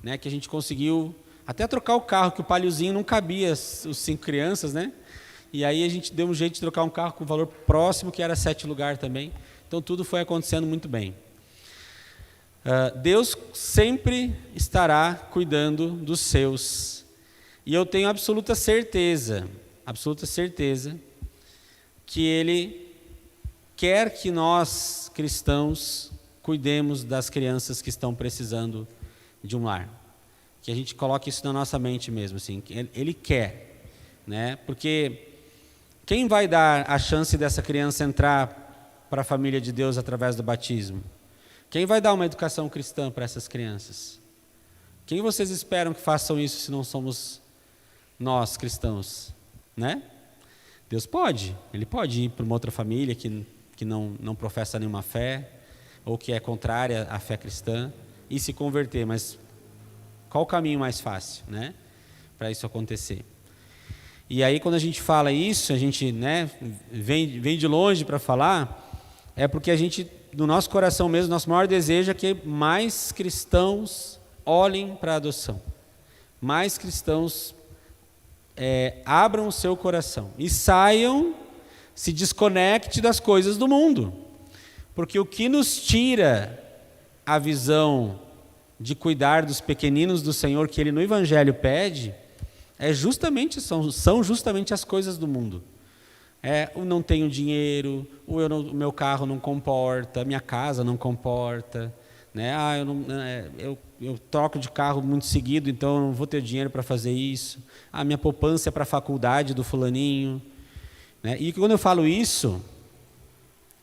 né? Que a gente conseguiu até trocar o carro, que o Paliozinho não cabia os 5 crianças, né? E aí a gente deu um jeito de trocar um carro com valor próximo, que era 7 lugar também. Então tudo foi acontecendo muito bem. Deus sempre estará cuidando dos seus. E eu tenho absoluta certeza que Ele quer que nós, cristãos, cuidemos das crianças que estão precisando de um lar. Que a gente coloque isso na nossa mente mesmo, assim. Ele quer, né? Porque quem vai dar a chance dessa criança entrar para a família de Deus através do batismo? Quem vai dar uma educação cristã para essas crianças? Quem vocês esperam que façam isso se não somos nós, cristãos, né? Deus pode, Ele pode ir para uma outra família que não professa nenhuma fé, ou que é contrária à fé cristã, e se converter, mas qual o caminho mais fácil, né, para isso acontecer? E aí, quando a gente fala isso, a gente, né, vem de longe para falar, é porque a gente, no nosso coração mesmo, nosso maior desejo é que mais cristãos olhem para a adoção, mais cristãos abram o seu coração e saiam, se desconecte das coisas do mundo, porque o que nos tira a visão de cuidar dos pequeninos do Senhor que Ele no Evangelho pede, são justamente as coisas do mundo. Eu não tenho dinheiro, o meu carro não comporta, minha casa não comporta, né? Eu troco de carro muito seguido, então eu não vou ter dinheiro para fazer isso. Minha poupança é para a faculdade do fulaninho, né? E quando eu falo isso,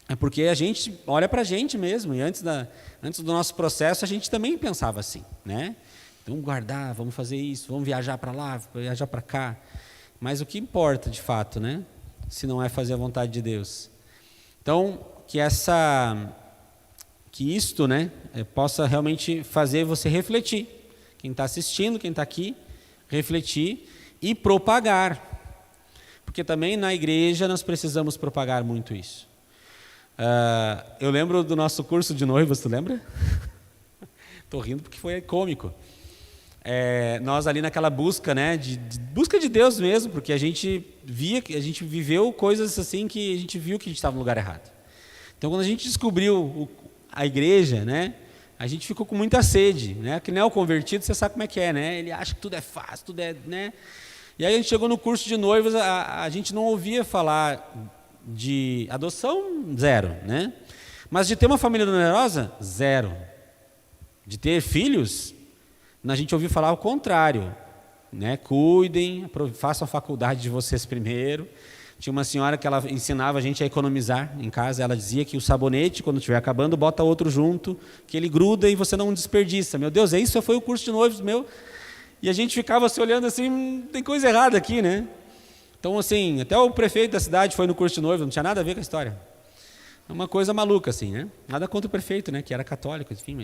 é porque a gente olha para a gente mesmo, e antes do nosso processo a gente também pensava assim, né? Vamos guardar, vamos fazer isso, vamos viajar para lá, viajar para cá. Mas o que importa de fato, né? Se não é fazer a vontade de Deus. Então, que isto, né, possa realmente fazer você refletir. Quem está assistindo, quem está aqui, refletir e propagar. Porque também na igreja nós precisamos propagar muito isso. Eu lembro do nosso curso de noivos, tu lembra? Estou rindo porque foi cômico. Nós ali naquela busca, né, busca de Deus mesmo, porque a gente viveu coisas assim que a gente viu que a gente estava no lugar errado. Então, quando a gente descobriu a igreja, né, a gente ficou com muita sede, né? Que nem o convertido, você sabe como é que é, né? Ele acha que tudo é fácil, tudo é, né? E aí a gente chegou no curso de noivos, a gente não ouvia falar de adoção, zero, né? Mas de ter uma família numerosa, zero. De ter filhos, a gente ouviu falar o contrário, né? Cuidem, façam a faculdade de vocês primeiro. Tinha uma senhora que ela ensinava a gente a economizar em casa. Ela dizia que o sabonete, quando estiver acabando, bota outro junto, que ele gruda e você não desperdiça. Meu Deus, isso foi o curso de noivos meu. E a gente ficava se olhando assim, tem coisa errada aqui, né? Então, assim, até o prefeito da cidade foi no curso de noivos, não tinha nada a ver com a história. É uma coisa maluca, assim, né? Nada contra o prefeito, né? Que era católico, enfim,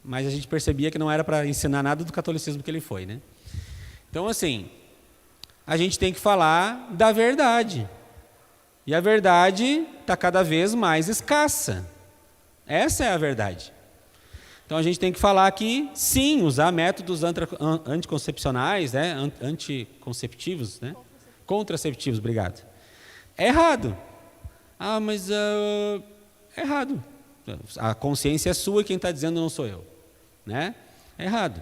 mas a gente percebia que não era para ensinar nada do catolicismo que ele foi, né? Então, assim, a gente tem que falar da verdade. E a verdade está cada vez mais escassa. Essa é a verdade. Então, a gente tem que falar que, sim, usar métodos anticoncepcionais, né? Anticonceptivos, né? Contraceptivos, obrigado. É errado. Ah, mas é errado. A consciência é sua e quem está dizendo não sou eu. Né? É errado.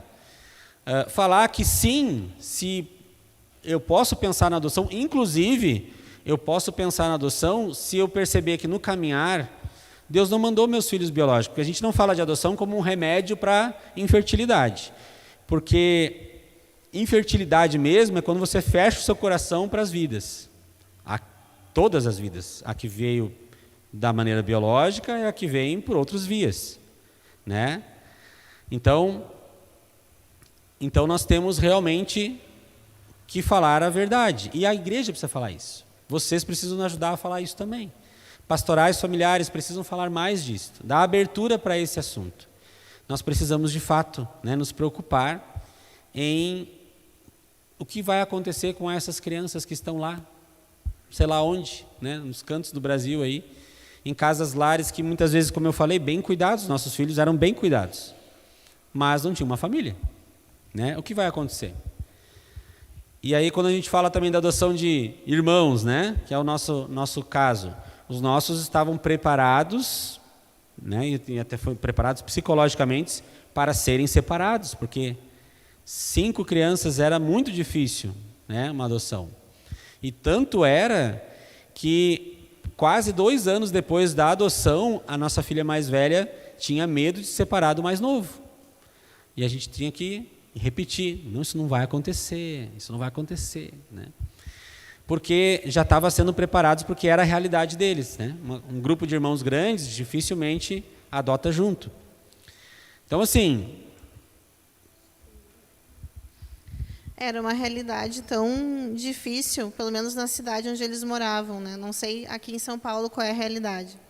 Falar que sim, se eu posso pensar na adoção, inclusive, eu posso pensar na adoção se eu perceber que no caminhar, Deus não mandou meus filhos biológicos, porque a gente não fala de adoção como um remédio para infertilidade, porque infertilidade mesmo é quando você fecha o seu coração para as vidas, todas as vidas, a que veio da maneira biológica e a que vem por outras vias, né? Então nós temos realmente que falar a verdade. E a igreja precisa falar isso. Vocês precisam nos ajudar a falar isso também. Pastorais familiares precisam falar mais disso, dar abertura para esse assunto. Nós precisamos, de fato, né, nos preocupar em o que vai acontecer com essas crianças que estão lá, sei lá onde, né, nos cantos do Brasil aí, em casas lares que muitas vezes, como eu falei, bem cuidados, nossos filhos eram bem cuidados, mas não tinham uma família. Né? O que vai acontecer? E aí, quando a gente fala também da adoção de irmãos, né? Que é o nosso caso, os nossos estavam preparados, né? E até foram preparados psicologicamente para serem separados, porque 5 crianças era muito difícil, né? Uma adoção. E tanto era que quase 2 anos depois da adoção, a nossa filha mais velha tinha medo de se separar do mais novo. E a gente tinha que repetir, não, isso não vai acontecer, né? Porque já estava sendo preparados, porque era a realidade deles, né? Um grupo de irmãos grandes dificilmente adota junto. Então, assim, era uma realidade tão difícil, pelo menos na cidade onde eles moravam, né? Não sei aqui em São Paulo qual é a realidade.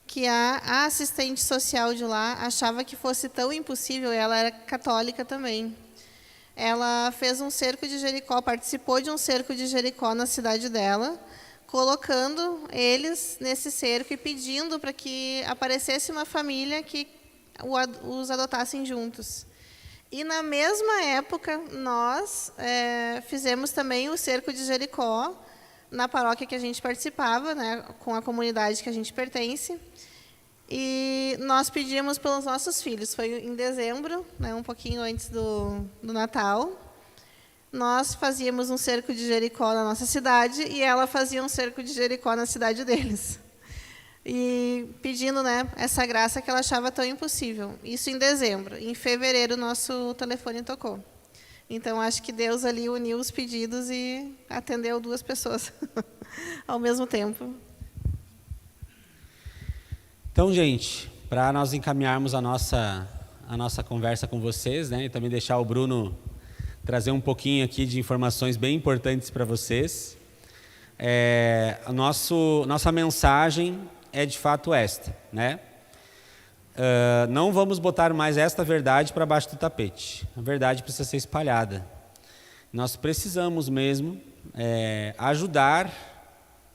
Que a assistente social de lá achava que fosse tão impossível, e ela era católica também. Ela fez um cerco de Jericó, participou de um cerco de Jericó na cidade dela, colocando eles nesse cerco e pedindo para que aparecesse uma família que os adotassem juntos. E na mesma época, nós fizemos também o cerco de Jericó, na paróquia que a gente participava, né, com a comunidade que a gente pertence, e nós pedimos pelos nossos filhos. Foi em dezembro, né, um pouquinho antes do Natal. Nós fazíamos um cerco de Jericó na nossa cidade e ela fazia um cerco de Jericó na cidade deles. E pedindo, né, essa graça que ela achava tão impossível. Isso em dezembro. Em fevereiro, nosso telefone tocou. Então, acho que Deus ali uniu os pedidos e atendeu 2 pessoas ao mesmo tempo. Então, gente, para nós encaminharmos a nossa conversa com vocês, né, e também deixar o Bruno trazer um pouquinho aqui de informações bem importantes para vocês, nossa mensagem é de fato esta, né? Não vamos botar mais esta verdade para baixo do tapete. A verdade precisa ser espalhada. Nós precisamos mesmo ajudar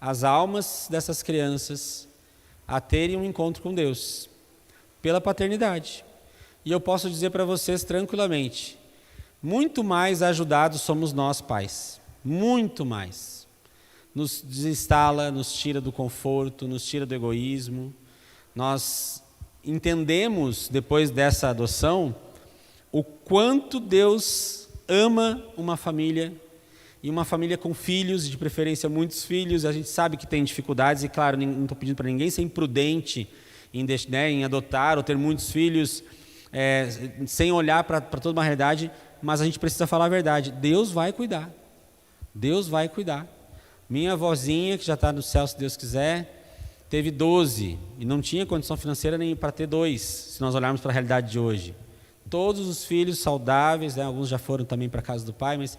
as almas dessas crianças a terem um encontro com Deus, pela paternidade. E eu posso dizer para vocês tranquilamente, muito mais ajudados somos nós pais, muito mais. Nos desinstala, nos tira do conforto, nos tira do egoísmo, nós entendemos, depois dessa adoção, o quanto Deus ama uma família, e uma família com filhos, de preferência muitos filhos. A gente sabe que tem dificuldades, e claro, não estou pedindo para ninguém ser imprudente em adotar ou ter muitos filhos, sem olhar para toda uma realidade, mas a gente precisa falar a verdade. Deus vai cuidar. Deus vai cuidar. Minha avózinha, que já está no céu, se Deus quiser, teve 12 e não tinha condição financeira nem para ter 2, se nós olharmos para a realidade de hoje. Todos os filhos saudáveis, né? Alguns já foram também para a casa do pai, mas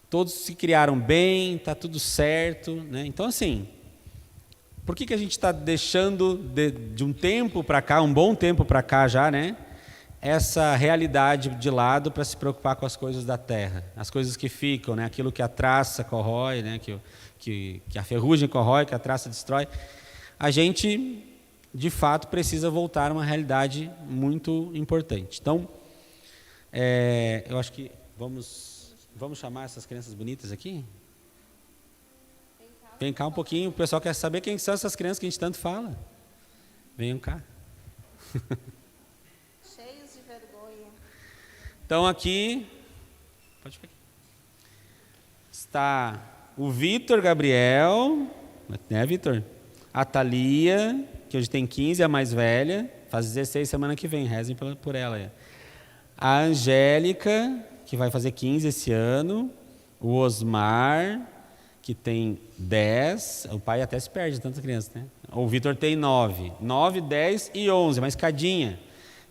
todos se criaram bem, está tudo certo, né? Então, assim, por que a gente está deixando de um tempo para cá, um bom tempo para cá já, né, essa realidade de lado para se preocupar com as coisas da terra, as coisas que ficam, né, aquilo que a traça corrói, né, que a ferrugem corrói, que a traça destrói? A gente, de fato, precisa voltar a uma realidade muito importante. Então, eu acho que vamos chamar essas crianças bonitas aqui? Vem cá um pouquinho, o pessoal quer saber quem são essas crianças que a gente tanto fala. Venham cá. Cheios de vergonha. Então aqui, pode ficar aqui, está o Vitor Gabriel, né, Vitor? A Thalia, que hoje tem 15, a mais velha, faz 16 semana que vem, rezem por ela. A Angélica, que vai fazer 15 esse ano, o Osmar, que tem 10, o pai até se perde de tantas crianças, né? O Vitor tem 9, 10 e 11, uma escadinha.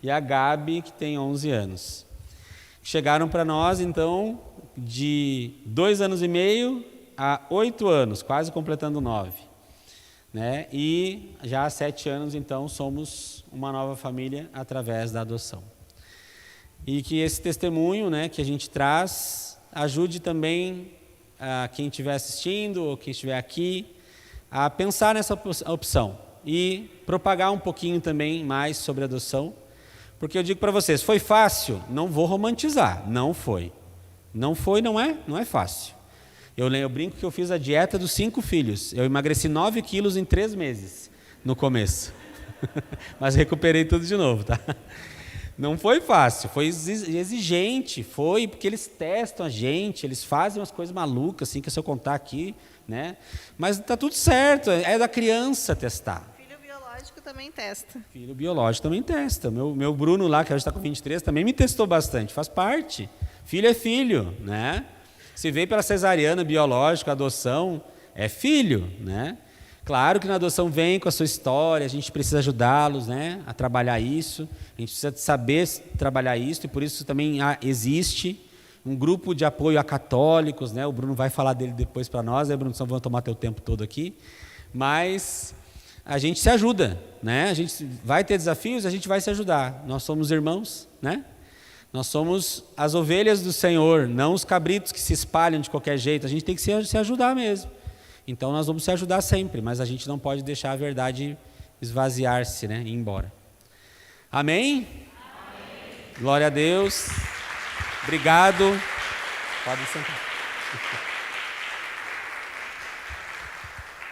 E a Gabi, que tem 11 anos. Chegaram para nós, então, de 2 anos e meio a 8 anos, quase completando 9. Né? E já há 7 anos, então, somos uma nova família através da adoção. E que esse testemunho, né, que a gente traz ajude também a quem estiver assistindo ou quem estiver aqui a pensar nessa opção e propagar um pouquinho também mais sobre a adoção, porque eu digo para vocês, foi fácil? Não vou romantizar, não foi. Não foi, não é fácil. Eu brinco que eu fiz a dieta dos 5 filhos, eu emagreci 9 quilos em 3 meses no começo, mas recuperei tudo de novo, tá? Não foi fácil, foi exigente, foi porque eles testam a gente, eles fazem umas coisas malucas, assim, que se eu contar aqui, né? Mas está tudo certo, é da criança testar. Filho biológico também testa. Filho biológico também testa. Meu Bruno lá, que hoje está com 23, também me testou bastante, faz parte. Filho é filho, né? Se veio pela cesariana, biológico, adoção, é filho, né? Claro que na adoção vem com a sua história, a gente precisa ajudá-los, né, a trabalhar isso, a gente precisa saber trabalhar isso, e por isso também existe um grupo de apoio a católicos, né? O Bruno vai falar dele depois para nós, Bruno, não vamos tomar teu tempo todo aqui, mas a gente se ajuda, né? A gente vai ter desafios, a gente vai se ajudar, nós somos irmãos, né? Nós somos as ovelhas do Senhor, não os cabritos que se espalham de qualquer jeito, a gente tem que se ajudar mesmo. Então, nós vamos se ajudar sempre, mas a gente não pode deixar a verdade esvaziar-se, né, e ir embora. Amém? Amém? Glória a Deus. Obrigado. Pode sentar.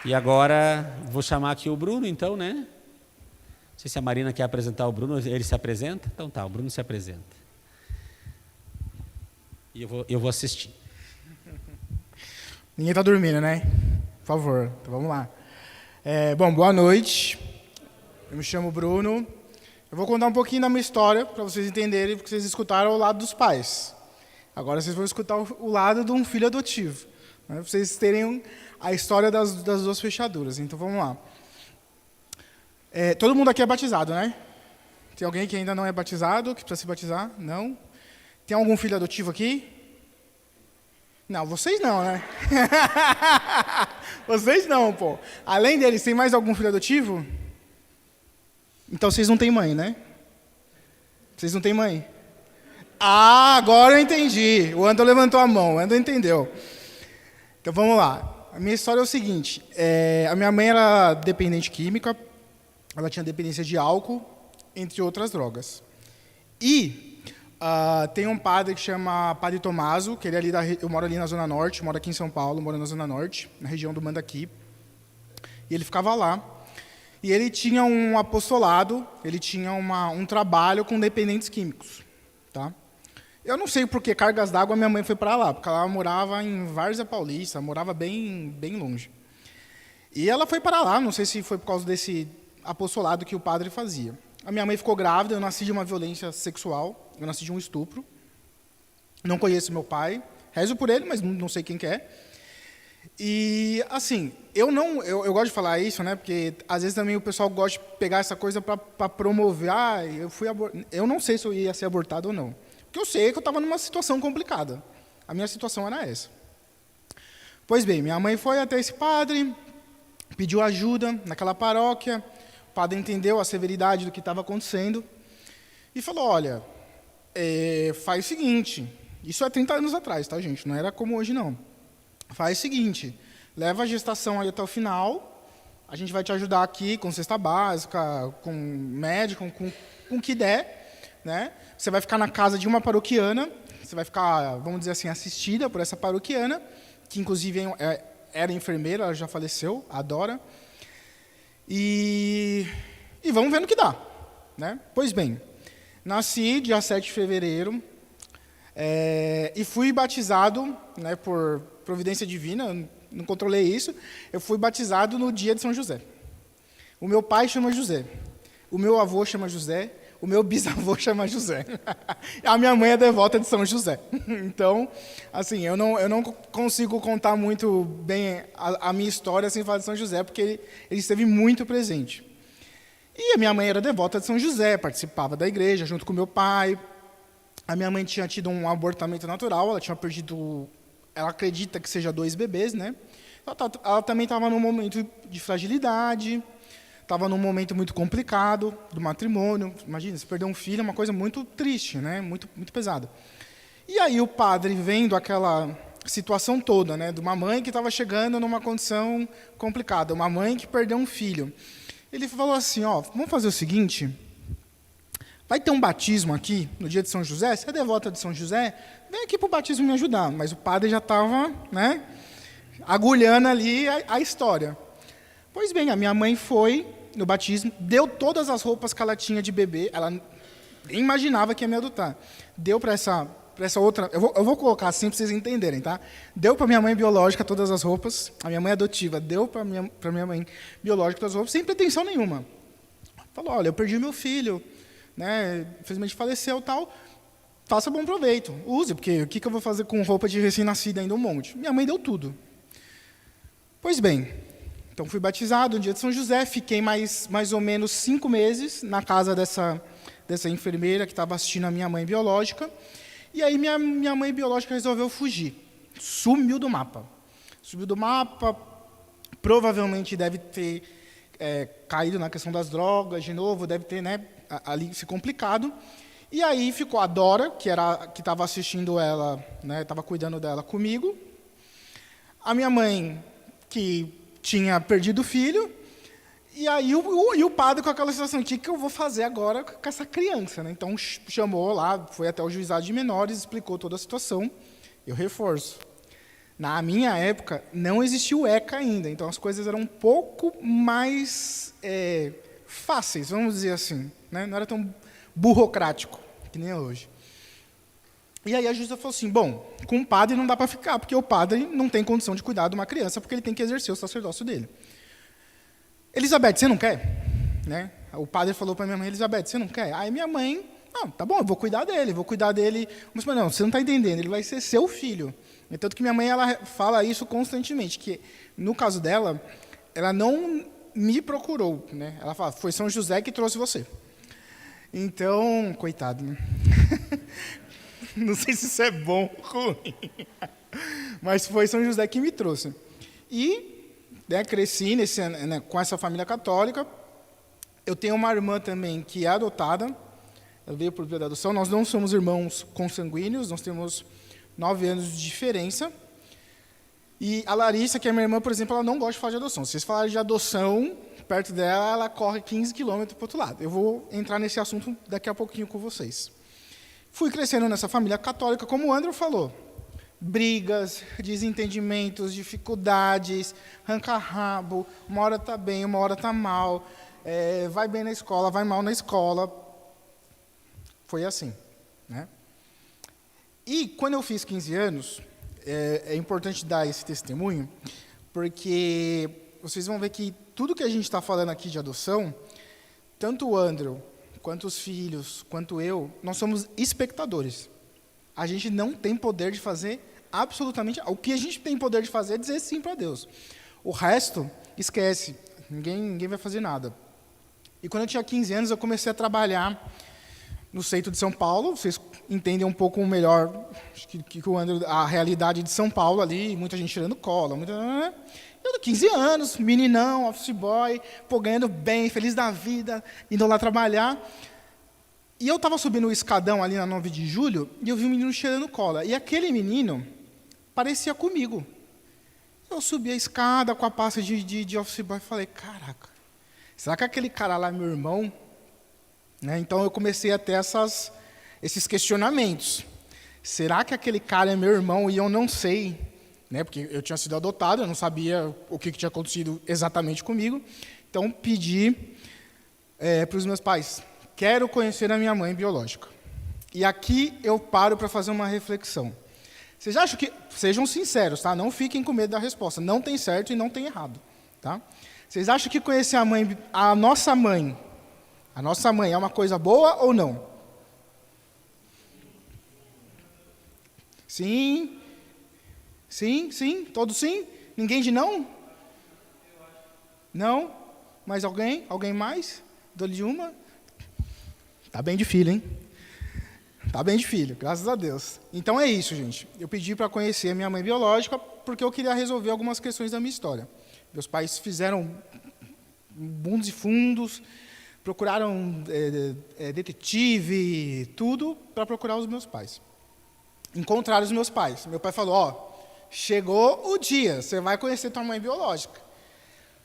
E agora, vou chamar aqui o Bruno, então, né? Não sei se a Marina quer apresentar o Bruno, ele se apresenta? Então tá, o Bruno se apresenta. E eu vou assistir. Ninguém está dormindo, né? Por favor, então vamos lá. Bom, boa noite. Eu me chamo Bruno. Eu vou contar um pouquinho da minha história para vocês entenderem, porque vocês escutaram o lado dos pais. Agora vocês vão escutar o lado de um filho adotivo, né? Para vocês terem a história das duas fechaduras. Então vamos lá. Todo mundo aqui é batizado, né? Tem alguém que ainda não é batizado, que precisa se batizar? Não? Tem algum filho adotivo aqui? Não, vocês não, né? Vocês não, pô. Além deles, tem mais algum filho adotivo? Então vocês não têm mãe, né? Vocês não têm mãe? Ah, agora eu entendi. O André levantou a mão, o André entendeu. Então vamos lá. A minha história é o seguinte. A minha mãe era dependente química, ela tinha dependência de álcool, entre outras drogas. E tem um padre que chama Padre Tomaso, que ele é ali eu moro ali na Zona Norte, moro aqui em São Paulo, moro na Zona Norte, na região do Mandaqui. E ele ficava lá. E ele tinha um apostolado, ele tinha um trabalho com dependentes químicos. Tá? Eu não sei por que cargas d'água minha mãe foi para lá, porque ela morava em Várzea Paulista, morava bem longe. E ela foi para lá, não sei se foi por causa desse apostolado que o padre fazia. A minha mãe ficou grávida, eu nasci de uma violência sexual, eu nasci de um estupro. Não conheço meu pai, rezo por ele, mas não sei quem que é. E, assim, eu gosto de falar isso, né, porque às vezes também o pessoal gosta de pegar essa coisa para promover, eu não sei se eu ia ser abortado ou não. Porque eu sei que eu estava numa situação complicada. A minha situação era essa. Pois bem, minha mãe foi até esse padre, pediu ajuda naquela paróquia, o padre entendeu a severidade do que estava acontecendo e falou, olha, faz o seguinte, isso é 30 anos atrás, tá, gente? Não era como hoje, não. Faz o seguinte, leva a gestação aí até o final, a gente vai te ajudar aqui com cesta básica, com médico, com o que der, né? Você vai ficar na casa de uma paroquiana, você vai ficar, vamos dizer assim, assistida por essa paroquiana, que inclusive era enfermeira, ela já faleceu, a Dora. E vamos ver no que dá. Né? Pois bem, nasci dia 7 de fevereiro e fui batizado, né, por providência divina, não controlei isso, eu fui batizado no dia de São José. O meu pai chama José, o meu avô chama José, o meu bisavô chama José. A minha mãe é devota de São José. Então, assim, eu não consigo contar muito bem a minha história sem falar de São José, porque ele esteve muito presente. E a minha mãe era devota de São José, participava da igreja junto com meu pai. A minha mãe tinha tido um abortamento natural, ela tinha perdido, ela acredita que seja 2 bebês, né? Ela também estava num momento de fragilidade, estava num momento muito complicado do matrimônio. Imagina, se perder um filho é uma coisa muito triste, né? Muito pesada. E aí o padre, vendo aquela situação toda, né, de uma mãe que estava chegando numa condição complicada, uma mãe que perdeu um filho, ele falou assim, vamos fazer o seguinte, vai ter um batismo aqui no dia de São José, você é devota de São José, vem aqui para o batismo me ajudar. Mas o padre já estava, né, agulhando ali a história. Pois bem, a minha mãe foi no batismo, deu todas as roupas que ela tinha de bebê, ela nem imaginava que ia me adotar. Deu para essa outra, eu vou colocar assim para vocês entenderem, tá? Deu para minha mãe biológica todas as roupas, a minha mãe adotiva deu para minha mãe biológica todas as roupas, sem pretensão nenhuma. Falou, olha, eu perdi meu filho, né, infelizmente faleceu, tal, faça bom proveito, use, porque o que eu vou fazer com roupa de recém-nascida ainda um monte? Minha mãe deu tudo. Pois bem, então fui batizado no dia de São José, fiquei mais ou menos 5 meses na casa dessa enfermeira que estava assistindo a minha mãe biológica, e aí minha mãe biológica resolveu fugir, sumiu do mapa. Sumiu do mapa, provavelmente deve ter caído na questão das drogas de novo, deve ter, né, ali se complicado. E aí ficou a Dora, que estava assistindo ela, né, estava cuidando dela comigo. A minha mãe, que tinha perdido o filho. E aí o padre com aquela situação, o que eu vou fazer agora com essa criança? Né? Então chamou lá, foi até o juizado de menores, explicou toda a situação. Eu reforço. Na minha época, não existia o ECA ainda, então as coisas eram um pouco mais fáceis, vamos dizer assim. Né? Não era tão burocrático, que nem é hoje. E aí a juíza falou assim, bom, com o padre não dá para ficar, porque o padre não tem condição de cuidar de uma criança, porque ele tem que exercer o sacerdócio dele. Elizabeth, você não quer? Né? O padre falou para minha mãe, Elizabeth, você não quer? Aí minha mãe, não, tá bom, eu vou cuidar dele. Mas não, você não está entendendo, ele vai ser seu filho. Tanto que minha mãe ela fala isso constantemente, que no caso dela, ela não me procurou. Né? Ela fala, foi São José que trouxe você. Então, coitado, né? Não sei se isso é bom ou ruim, mas foi São José que me trouxe. E cresci com essa família católica. Eu tenho uma irmã também que é adotada, ela veio por via da adoção. Nós não somos irmãos consanguíneos, nós temos 9 anos de diferença. E a Larissa, que é minha irmã, por exemplo, ela não gosta de falar de adoção. Se vocês falarem de adoção, perto dela, ela corre 15 quilômetros para o outro lado. Eu vou entrar nesse assunto daqui a pouquinho com vocês. Fui crescendo nessa família católica, como o Andrew falou. Brigas, desentendimentos, dificuldades, arranca-rabo, uma hora está bem, uma hora está mal. vai bem na escola, vai mal na escola. Foi assim, né? E quando eu fiz 15 anos, é importante dar esse testemunho, porque vocês vão ver que tudo que a gente está falando aqui de adoção, tanto o Andrew, quanto os filhos, quanto eu, nós somos espectadores. A gente não tem poder de fazer absolutamente... O que a gente tem poder de fazer é dizer sim para Deus. O resto, esquece. Ninguém vai fazer nada. E quando eu tinha 15 anos, eu comecei a trabalhar no centro de São Paulo. Vocês entendem um pouco melhor que o Andrew, a realidade de São Paulo ali, muita gente tirando cola. Eu, 15 anos, meninão, office boy, ganhando bem, feliz da vida, indo lá trabalhar. E eu estava subindo o escadão ali na 9 de julho e eu vi um menino cheirando cola. E aquele menino parecia comigo. Eu subi a escada com a pasta de office boy e falei, caraca, será que aquele cara lá é meu irmão? Né? Então eu comecei a ter esses questionamentos. Será que aquele cara é meu irmão e eu não sei? Né? Porque eu tinha sido adotado, eu não sabia o que tinha acontecido exatamente comigo. Então pedi para os meus pais, quero conhecer a minha mãe biológica. E aqui eu paro para fazer uma reflexão. Vocês acham que... Sejam sinceros, tá? Não fiquem com medo da resposta. Não tem certo e não tem errado. Tá? Vocês acham que conhecer a nossa mãe é uma coisa boa ou não? Sim? Sim, sim? Todos sim? Ninguém de não? Não? Mais alguém? Alguém mais? Dou-lhe uma? Tá bem de filho, hein? Tá bem de filho, graças a Deus. Então é isso, gente. Eu pedi para conhecer a minha mãe biológica porque eu queria resolver algumas questões da minha história. Meus pais fizeram bundos e fundos, procuraram detetive, tudo para procurar os meus pais. Encontraram os meus pais. Meu pai falou, chegou o dia, você vai conhecer tua mãe biológica.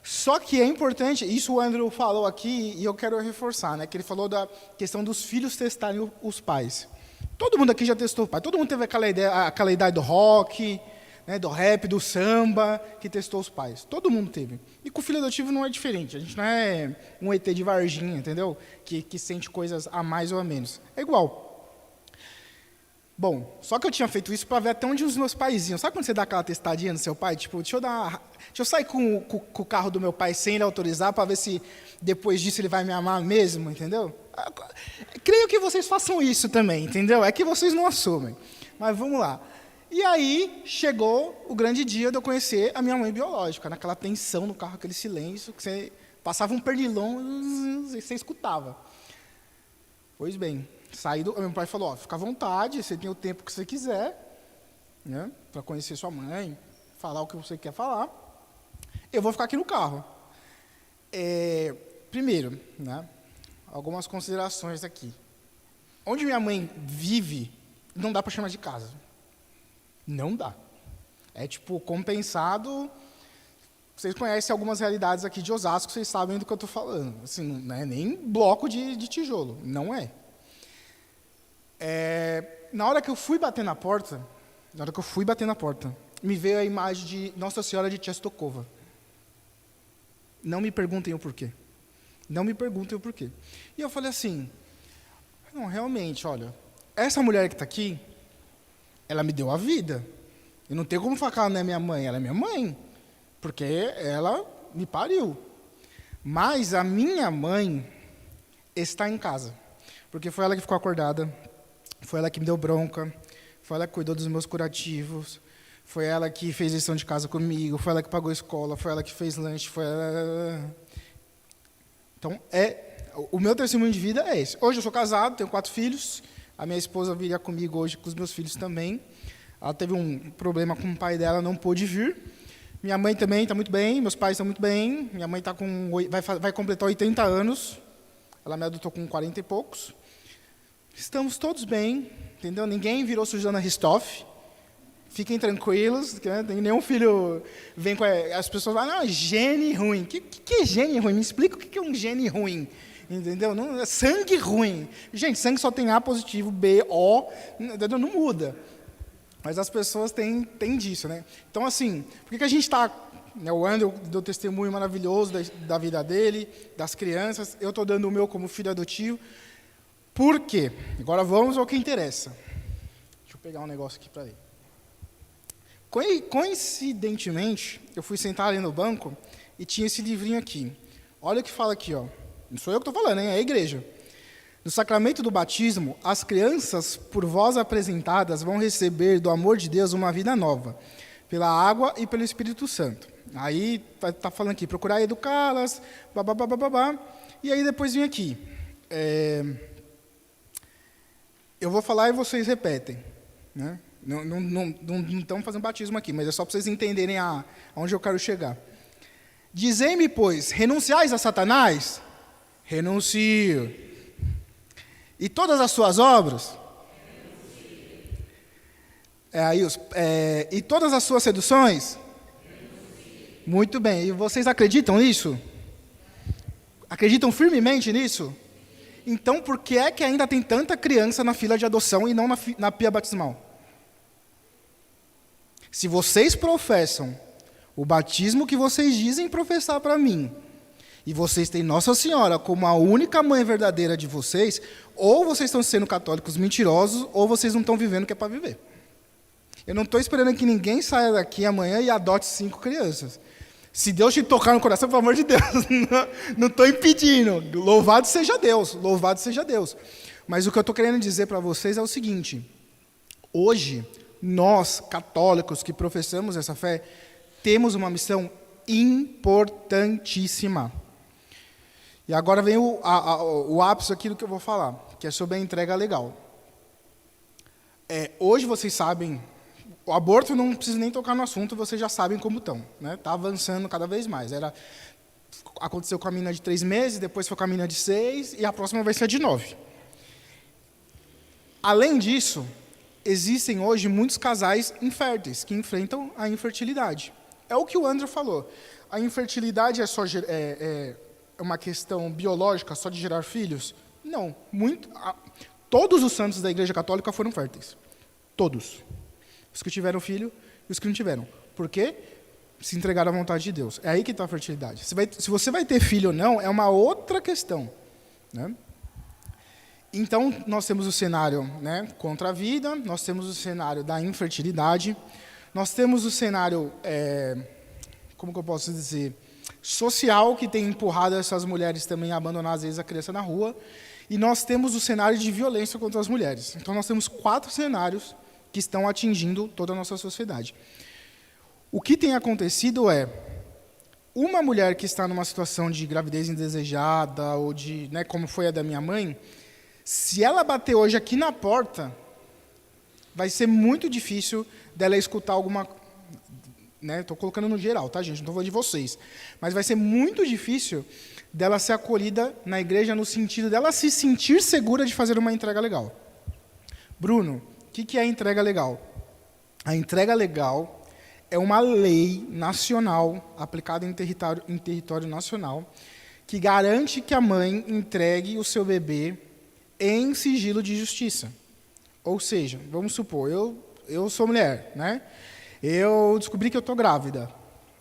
Só que é importante, isso o Andrew falou aqui, e eu quero reforçar, né, que ele falou da questão dos filhos testarem os pais. Todo mundo aqui já testou o pai, todo mundo teve aquela idade do rock, né, do rap, do samba, que testou os pais. Todo mundo teve. E com o filho adotivo não é diferente, a gente não é um ET de Varginha, entendeu? Que sente coisas a mais ou a menos. É igual. Bom, só que eu tinha feito isso para ver até onde os meus pais iam. Sabe quando você dá aquela testadinha no seu pai? Tipo, deixa eu sair com o carro do meu pai sem ele autorizar para ver se depois disso ele vai me amar mesmo, entendeu? Creio que vocês façam isso também, entendeu? É que vocês não assumem. Mas vamos lá. E aí chegou o grande dia de eu conhecer a minha mãe biológica, naquela tensão no carro, aquele silêncio, que você passava um pernilão e você escutava. Pois bem, meu pai falou, fica à vontade, você tem o tempo que você quiser, né, para conhecer sua mãe, falar o que você quer falar. Eu vou ficar aqui no carro. Primeiro, né, algumas considerações aqui. Onde minha mãe vive, não dá para chamar de casa. Não dá. É tipo compensado. Vocês conhecem algumas realidades aqui de Osasco, vocês sabem do que eu estou falando. Assim, não é nem bloco de tijolo, não é. Na hora que eu fui bater na porta, me veio a imagem de Nossa Senhora de Czestochowa. Não me perguntem o porquê. E eu falei assim, não, realmente, olha, essa mulher que está aqui, ela me deu a vida. Eu não tenho como falar que ela não é minha mãe, ela é minha mãe, porque ela me pariu. Mas a minha mãe está em casa, porque foi ela que ficou acordada, foi ela que me deu bronca, foi ela que cuidou dos meus curativos, foi ela que fez lição de casa comigo, foi ela que pagou a escola, foi ela que fez lanche, foi ela... Então, o meu testemunho de vida é esse. Hoje eu sou casado, tenho 4 filhos, a minha esposa viria comigo hoje com os meus filhos também. Ela teve um problema com o pai dela, não pôde vir. Minha mãe também está muito bem, meus pais estão muito bem. Minha mãe vai completar 80 anos, ela me adotou com 40 e poucos. Estamos todos bem, entendeu? Ninguém virou Suzana Ristoff. Fiquem tranquilos, né? Nenhum filho vem com... As pessoas falam, não, gene ruim. O que é gene ruim? Me explica o que é um gene ruim. Entendeu? Não, é sangue ruim. Gente, sangue só tem A positivo, B, O, não muda. Mas as pessoas têm disso, né? Então, assim, por que a gente está né? O Andrew deu testemunho maravilhoso da vida dele, das crianças. Eu estou dando o meu como filho adotivo. Por quê? Agora vamos ao que interessa. Deixa eu pegar um negócio aqui para ler. Coincidentemente, eu fui sentar ali no banco e tinha esse livrinho aqui. Olha o que fala aqui, ó. Não sou eu que estou falando, hein? É a igreja. No sacramento do batismo, as crianças, por vós apresentadas, vão receber do amor de Deus uma vida nova, pela água e pelo Espírito Santo. Aí está falando aqui, procurar educá-las, babá. E aí depois vem aqui. Eu vou falar e vocês repetem, né? Não estamos fazendo batismo aqui, mas é só para vocês entenderem aonde eu quero chegar. Dizei-me, pois, renunciais a Satanás? Renuncio. E todas as suas obras? E todas as suas seduções? Muito bem. E vocês acreditam nisso? Acreditam firmemente nisso? Então, por que é que ainda tem tanta criança na fila de adoção e não na pia batismal? Se vocês professam o batismo que vocês dizem professar para mim, e vocês têm Nossa Senhora como a única mãe verdadeira de vocês, ou vocês estão sendo católicos mentirosos, ou vocês não estão vivendo o que é para viver. Eu não estou esperando que ninguém saia daqui amanhã e adote 5 crianças. Se Deus te tocar no coração, pelo amor de Deus, não estou impedindo. Louvado seja Deus, louvado seja Deus. Mas o que eu estou querendo dizer para vocês é o seguinte: hoje, nós, católicos que professamos essa fé, temos uma missão importantíssima. E agora vem o ápice aqui do que eu vou falar, que é sobre a entrega legal. Hoje vocês sabem, o aborto não precisa nem tocar no assunto, vocês já sabem como estão, né? Está avançando cada vez mais. Aconteceu com a menina de 3 meses, depois foi com a menina de 6, e a próxima vai ser a de 9. Além disso, existem hoje muitos casais inférteis que enfrentam a infertilidade. É o que o Andrew falou. A infertilidade é uma questão biológica só de gerar filhos? Não. Todos os santos da Igreja Católica foram férteis. Todos. Os que tiveram filho e os que não tiveram. Por quê? Se entregaram à vontade de Deus. É aí que está a fertilidade. Se você vai ter filho ou não, é uma outra questão, né? Então, nós temos o cenário, né, contra a vida, nós temos o cenário da infertilidade, nós temos o cenário, como que eu posso dizer, social, que tem empurrado essas mulheres também a abandonar, às vezes, a criança na rua, e nós temos o cenário de violência contra as mulheres. Então, nós temos 4 cenários que estão atingindo toda a nossa sociedade. O que tem acontecido é, uma mulher que está numa situação de gravidez indesejada, ou de, né, como foi a da minha mãe, se ela bater hoje aqui na porta, vai ser muito difícil dela escutar alguma... Estou colocando no geral, tá, gente? Não estou falando de vocês. Mas vai ser muito difícil dela ser acolhida na igreja no sentido dela se sentir segura de fazer uma entrega legal. Bruno, o que é a entrega legal? A entrega legal é uma lei nacional, aplicada em território nacional, que garante que a mãe entregue o seu bebê em sigilo de justiça. Ou seja, vamos supor, eu sou mulher, né? Eu descobri que eu estou grávida.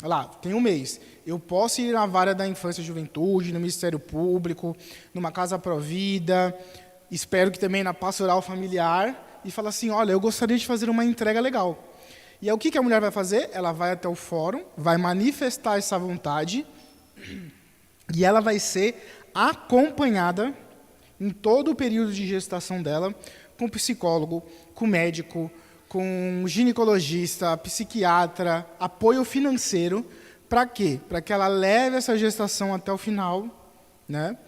Olha lá, tem 1 mês. Eu posso ir na vara da infância e juventude, no Ministério Público, numa casa provida, espero que também na pastoral familiar, e falar assim, olha, eu gostaria de fazer uma entrega legal. E aí, o que a mulher vai fazer? Ela vai até o fórum, vai manifestar essa vontade, e ela vai ser acompanhada em todo o período de gestação dela, com psicólogo, com médico, com ginecologista, psiquiatra, apoio financeiro. Para quê? Para que ela leve essa gestação até o final, né?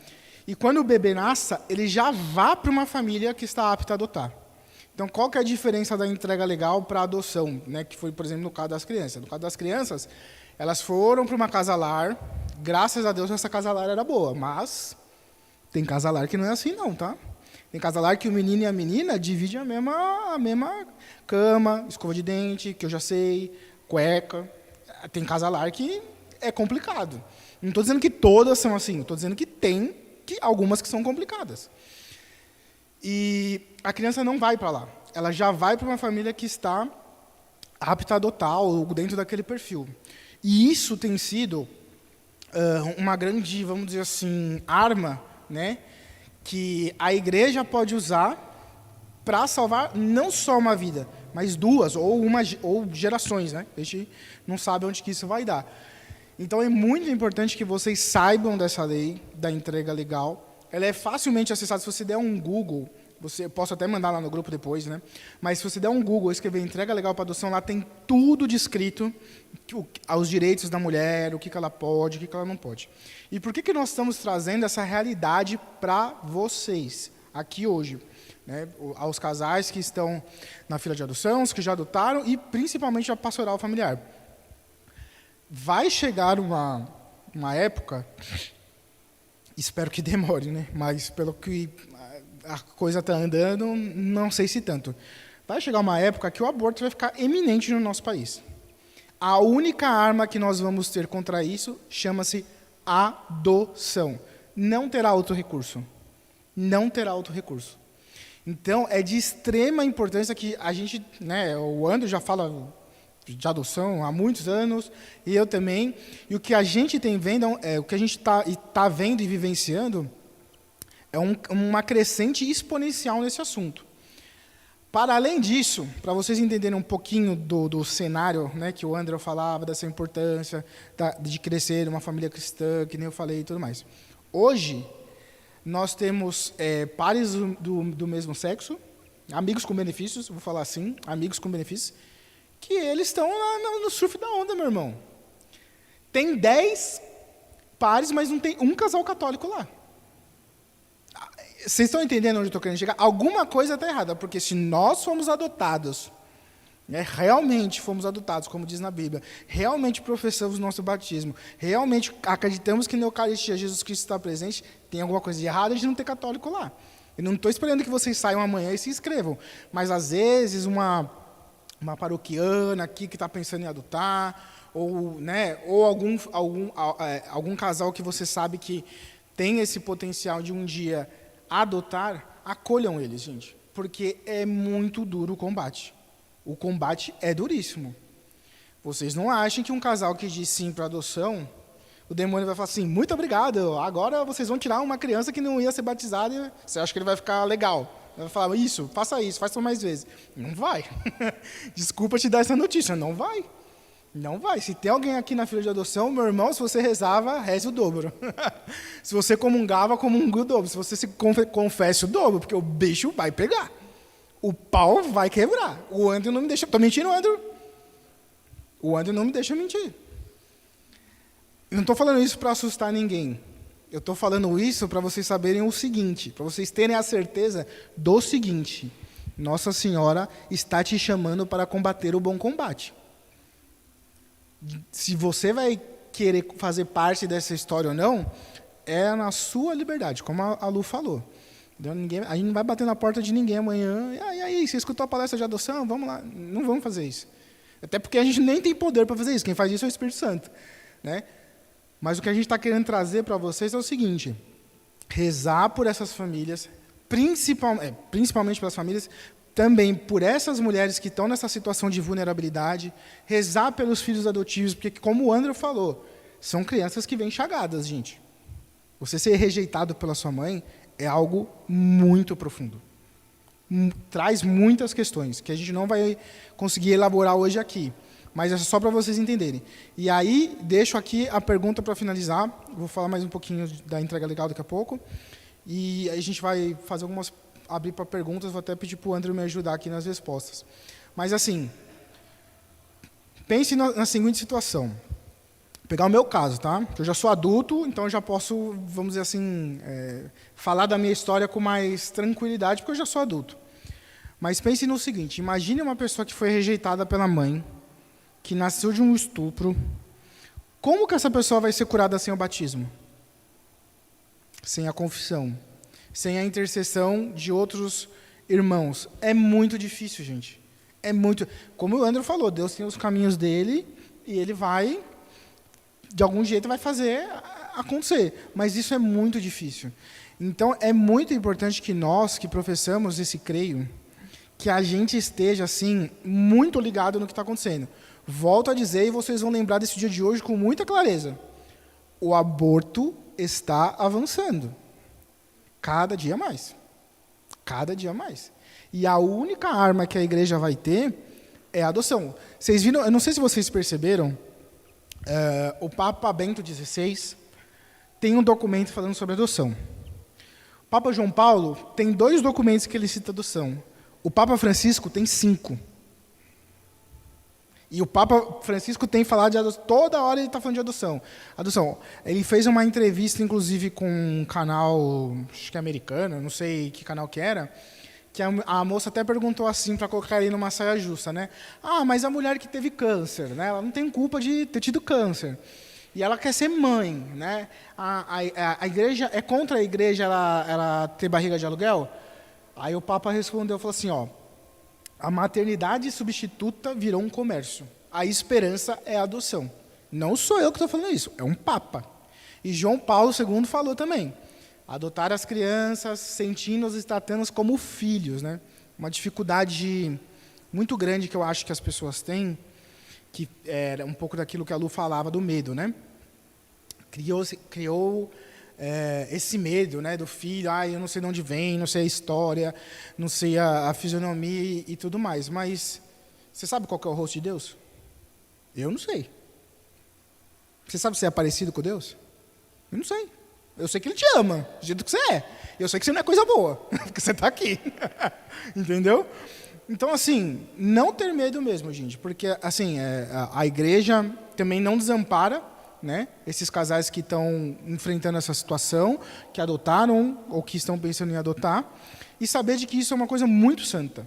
E quando o bebê nasça, ele já vá para uma família que está apta a adotar. Então, qual que é a diferença da entrega legal para a adoção, né? Que foi, por exemplo, no caso das crianças. No caso das crianças, elas foram para uma casa-lar, graças a Deus essa casa-lar era boa, mas tem casa-lar que não é assim não, tá? Tem casa-lar que o menino e a menina dividem a mesma cama, escova de dente, que eu já sei, cueca. Tem casa-lar que é complicado. Não estou dizendo que todas são assim, estou dizendo que tem algumas que são complicadas. E a criança não vai para lá. Ela já vai para uma família que está apta a adotar, ou dentro daquele perfil. E isso tem sido uma grande, vamos dizer assim, arma, né, que a igreja pode usar para salvar não só uma vida, mas duas ou gerações, né? A gente não sabe onde que isso vai dar. Então é muito importante que vocês saibam dessa lei da entrega legal. Ela é facilmente acessada. Se você der um Google, posso até mandar lá no grupo depois, né? Mas se você der um Google, escrever entrega legal para adoção, lá tem tudo descrito, os direitos da mulher, o que ela pode, o que ela não pode. E por que nós estamos trazendo essa realidade para vocês aqui hoje? Né, aos casais que estão na fila de adoção, os que já adotaram e principalmente a pastoral familiar. Vai chegar uma época, espero que demore, né, mas pelo que a coisa está andando, não sei se tanto. Vai chegar uma época que o aborto vai ficar eminente no nosso país. A única arma que nós vamos ter contra isso chama-se adoção. Não terá outro recurso. Não terá outro recurso. Então, é de extrema importância que a gente, né, o André já fala de adoção há muitos anos, e eu também, e o que a gente tem vendo, o que a gente tá vendo e vivenciando, é uma crescente exponencial nesse assunto. Para além disso, para vocês entenderem um pouquinho do cenário, né, que o André falava, dessa importância de crescer uma família cristã, que nem eu falei e tudo mais. Hoje, nós temos pares do mesmo sexo, amigos com benefícios, vou falar assim, amigos com benefícios, que eles estão no surf da onda, meu irmão. Tem 10 pares, mas não tem um casal católico lá. Vocês estão entendendo onde eu estou querendo chegar? Alguma coisa está errada, porque se nós fomos adotados, né, realmente fomos adotados, como diz na Bíblia, realmente professamos nosso batismo, realmente acreditamos que na Eucaristia Jesus Cristo está presente, tem alguma coisa de errado de não ter católico lá. Eu não estou esperando que vocês saiam amanhã e se inscrevam, mas às vezes uma paroquiana aqui que está pensando em adotar, ou, né, ou algum casal que você sabe que tem esse potencial de um dia adotar, acolham eles, gente, porque é muito duro o combate. O combate é duríssimo. Vocês não acham que um casal que diz sim para adoção, o demônio vai falar assim, muito obrigado, agora vocês vão tirar uma criança que não ia ser batizada e você acha que ele vai ficar legal. Ele vai falar, isso, faça mais vezes. Não vai. Desculpa te dar essa notícia, não vai. Não vai. Se tem alguém aqui na fila de adoção, meu irmão, se você rezava, reze o dobro. Se você comungava, comungue o dobro. Se você se confesse o dobro, porque o bicho vai pegar. O pau vai quebrar. O André não me deixa... Estou mentindo, André? O André não me deixa mentir. Eu não estou falando isso para assustar ninguém. Eu estou falando isso para vocês saberem o seguinte, para vocês terem a certeza do seguinte. Nossa Senhora está te chamando para combater o bom combate. Se você vai querer fazer parte dessa história ou não, é na sua liberdade, como a Lu falou. A gente não vai bater na porta de ninguém amanhã. E aí, você escutou a palestra de adoção? Vamos lá. Não vamos fazer isso. Até porque a gente nem tem poder para fazer isso. Quem faz isso é o Espírito Santo. Né? Mas o que a gente está querendo trazer para vocês é o seguinte. Rezar por essas famílias, principalmente pelas famílias, também por essas mulheres que estão nessa situação de vulnerabilidade, rezar pelos filhos adotivos, porque, como o André falou, são crianças que vêm chagadas, gente. Você ser rejeitado pela sua mãe é algo muito profundo. Traz muitas questões, que a gente não vai conseguir elaborar hoje aqui, mas é só para vocês entenderem. E aí, deixo aqui a pergunta para finalizar, vou falar mais um pouquinho da entrega legal daqui a pouco, e aí a gente vai fazer abrir para perguntas, vou até pedir para o André me ajudar aqui nas respostas. Mas, assim, pense na seguinte situação. Vou pegar o meu caso, tá? Eu já sou adulto, então eu já posso, vamos dizer assim, falar da minha história com mais tranquilidade, porque eu já sou adulto. Mas pense no seguinte, imagine uma pessoa que foi rejeitada pela mãe, que nasceu de um estupro. Como que essa pessoa vai ser curada sem o batismo? Sem a confissão. Sem a intercessão de outros irmãos. É muito difícil, gente. É muito... Como o André falou, Deus tem os caminhos dele e ele vai, de algum jeito, vai fazer acontecer. Mas isso é muito difícil. Então, é muito importante que nós, que professamos esse creio, que a gente esteja, assim, muito ligado no que está acontecendo. Volto a dizer, e vocês vão lembrar desse dia de hoje com muita clareza. O aborto está avançando. Cada dia mais. Cada dia mais. E a única arma que a igreja vai ter é a adoção. Vocês viram, eu não sei se vocês perceberam, o Papa Bento XVI tem um documento falando sobre adoção. O Papa João Paulo tem 2 documentos que ele cita adoção. O Papa Francisco tem 5. E o Papa Francisco tem falado de adoção. Toda hora ele está falando de adoção. Adoção. Ele fez uma entrevista, inclusive, com um canal, acho que é americano, não sei que canal que era, que a moça até perguntou assim, para colocar ele numa saia justa, né? Ah, mas a mulher que teve câncer, né? Ela não tem culpa de ter tido câncer. E ela quer ser mãe, né? A igreja, é contra a igreja ela ter barriga de aluguel? Aí o Papa respondeu, falou assim, ó, a maternidade substituta virou um comércio. A esperança é a adoção. Não sou eu que estou falando isso, é um Papa. E João Paulo II falou também. Adotar as crianças, sentindo-os e tratando-os como filhos. Né? Uma dificuldade muito grande que eu acho que as pessoas têm, que era um pouco daquilo que a Lu falava do medo. Né? Criou esse medo, né, do filho, eu não sei de onde vem, não sei a história, não sei a fisionomia e tudo mais. Mas você sabe qual que é o rosto de Deus? Eu não sei. Você sabe se é parecido com Deus? Eu não sei. Eu sei que Ele te ama, do jeito que você é. Eu sei que você não é coisa boa, porque você está aqui. Entendeu? Então, assim, não ter medo mesmo, gente, porque assim, a igreja também não desampara, né, esses casais que estão enfrentando essa situação, que adotaram ou que estão pensando em adotar, e saber de que isso é uma coisa muito santa.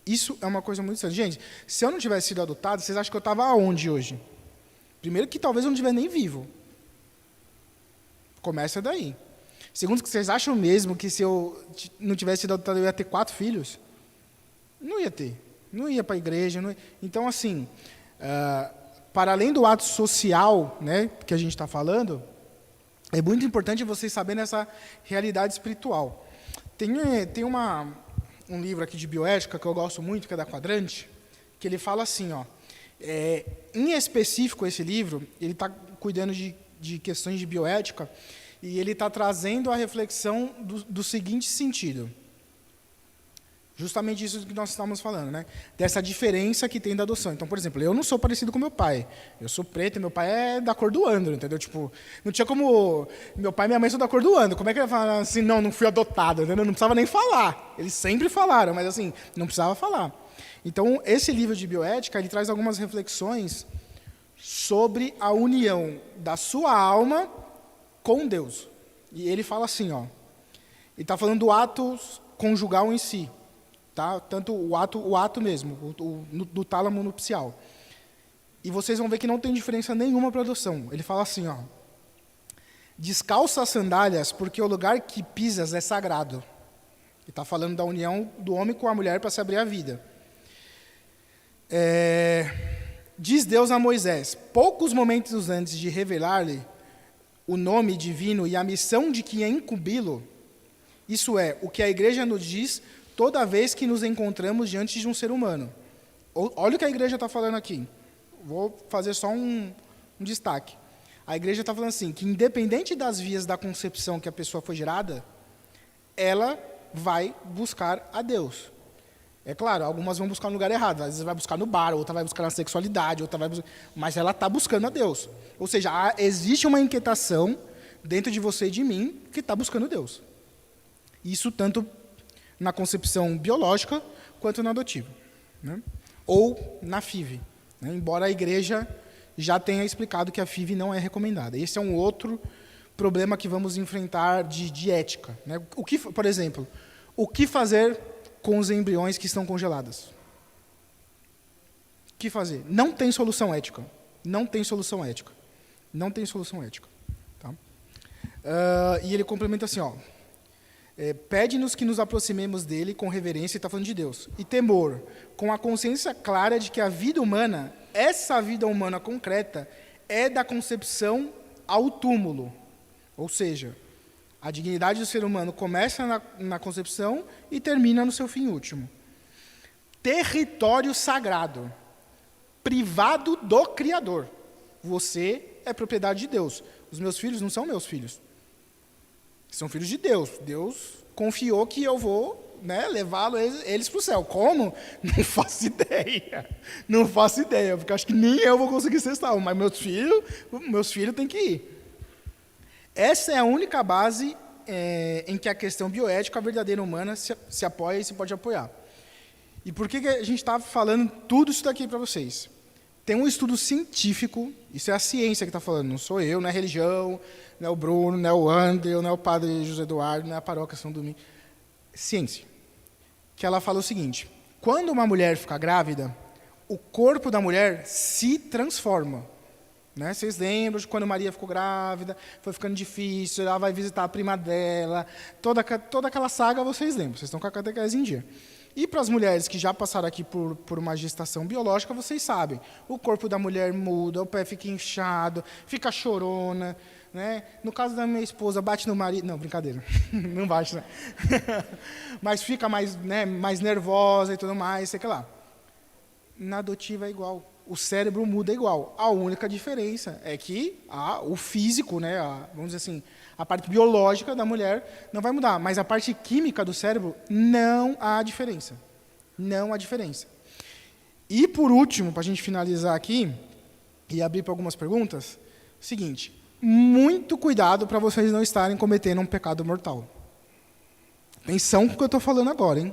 Isso é uma coisa muito santa. Gente, se eu não tivesse sido adotado, vocês acham que eu estava aonde hoje? Primeiro que talvez eu não estivesse nem vivo. Começa daí. Segundo, que vocês acham mesmo que se eu não tivesse sido adotado eu ia ter 4 filhos? Não ia ter. Não ia para a igreja. Não ia. Então, assim, para além do ato social, né, que a gente está falando, é muito importante vocês saberem essa realidade espiritual. Tem um livro aqui de bioética que eu gosto muito, que é da Quadrante, que ele fala assim, ó, em específico esse livro, ele está cuidando de questões de bioética, e ele está trazendo a reflexão do seguinte sentido. Justamente isso que nós estamos falando, né? Dessa diferença que tem da adoção. Então, por exemplo, eu não sou parecido com meu pai. Eu sou preto e meu pai é da cor do Andro, entendeu? Tipo, não tinha como... Meu pai e minha mãe são da cor do Andro. Como é que ele vai falar assim, não fui adotado, entendeu? Não precisava nem falar. Eles sempre falaram, mas assim, não precisava falar. Então, esse livro de bioética, ele traz algumas reflexões sobre a união da sua alma com Deus. E ele fala assim, ó, ele está falando do ato conjugal em si. Tá? Tanto o ato mesmo, do tálamo nupcial. E vocês vão ver que não tem diferença nenhuma para a adoção. Ele fala assim, ó, descalça as sandálias, porque o lugar que pisas é sagrado. Ele está falando da união do homem com a mulher para se abrir a vida. Diz Deus a Moisés, poucos momentos antes de revelar-lhe o nome divino e a missão de que é incumbi-lo, isso é, o que a igreja nos diz toda vez que nos encontramos diante de um ser humano. Olha o que a igreja está falando aqui. Vou fazer só um destaque. A igreja está falando assim, que independente das vias da concepção que a pessoa foi gerada, ela vai buscar a Deus. É claro, algumas vão buscar no lugar errado. Às vezes vai buscar no bar, outra vai buscar na sexualidade, outra vai buscar... Mas ela está buscando a Deus. Ou seja, existe uma inquietação dentro de você e de mim que está buscando Deus. Isso tanto na concepção biológica, quanto na adotiva. Né? Ou na FIV. Né? Embora a igreja já tenha explicado que a FIV não é recomendada. Esse é um outro problema que vamos enfrentar de ética. Né? Por exemplo, o que fazer com os embriões que estão congelados? O que fazer? Não tem solução ética. Não tem solução ética. Não tem solução ética. Tá? E ele complementa assim, ó, pede-nos que nos aproximemos dele com reverência, está falando de Deus, e temor, com a consciência clara de que a vida humana, essa vida humana concreta, é da concepção ao túmulo. Ou seja, a dignidade do ser humano começa na concepção e termina no seu fim último. Território sagrado, privado do Criador. Você é propriedade de Deus. Os meus filhos não são meus filhos. São filhos de Deus. Deus confiou que eu vou, né, levá-los eles para o céu. Como? Não faço ideia. Não faço ideia, porque acho que nem eu vou conseguir ser salvo. Mas meus filhos têm que ir. Essa é a única base em que a questão bioética, a verdadeira humana, se apoia e se pode apoiar. E por que a gente está falando tudo isso daqui para vocês? Tem um estudo científico, isso é a ciência que está falando, não sou eu, não é religião, não é o Bruno, não é o André, não é o padre José Eduardo, não é a paróquia São Domingo. Ciência. Que ela fala o seguinte: quando uma mulher fica grávida, o corpo da mulher se transforma. Né? Vocês lembram de quando Maria ficou grávida, foi ficando difícil, ela vai visitar a prima dela, toda aquela saga vocês lembram, vocês estão com a catequese em dia. E para as mulheres que já passaram aqui por uma gestação biológica, vocês sabem, o corpo da mulher muda, o pé fica inchado, fica chorona. Né? No caso da minha esposa, bate no marido... Não, brincadeira, não bate, né? Mas fica mais, né, mais nervosa e tudo mais, sei que lá. Na adotiva é igual. O cérebro muda igual. A única diferença é que o físico, né, vamos dizer assim, a parte biológica da mulher não vai mudar, mas a parte química do cérebro não há diferença. Não há diferença. E, por último, para a gente finalizar aqui e abrir para algumas perguntas, seguinte: muito cuidado para vocês não estarem cometendo um pecado mortal. Atenção com o que eu estou falando agora, hein?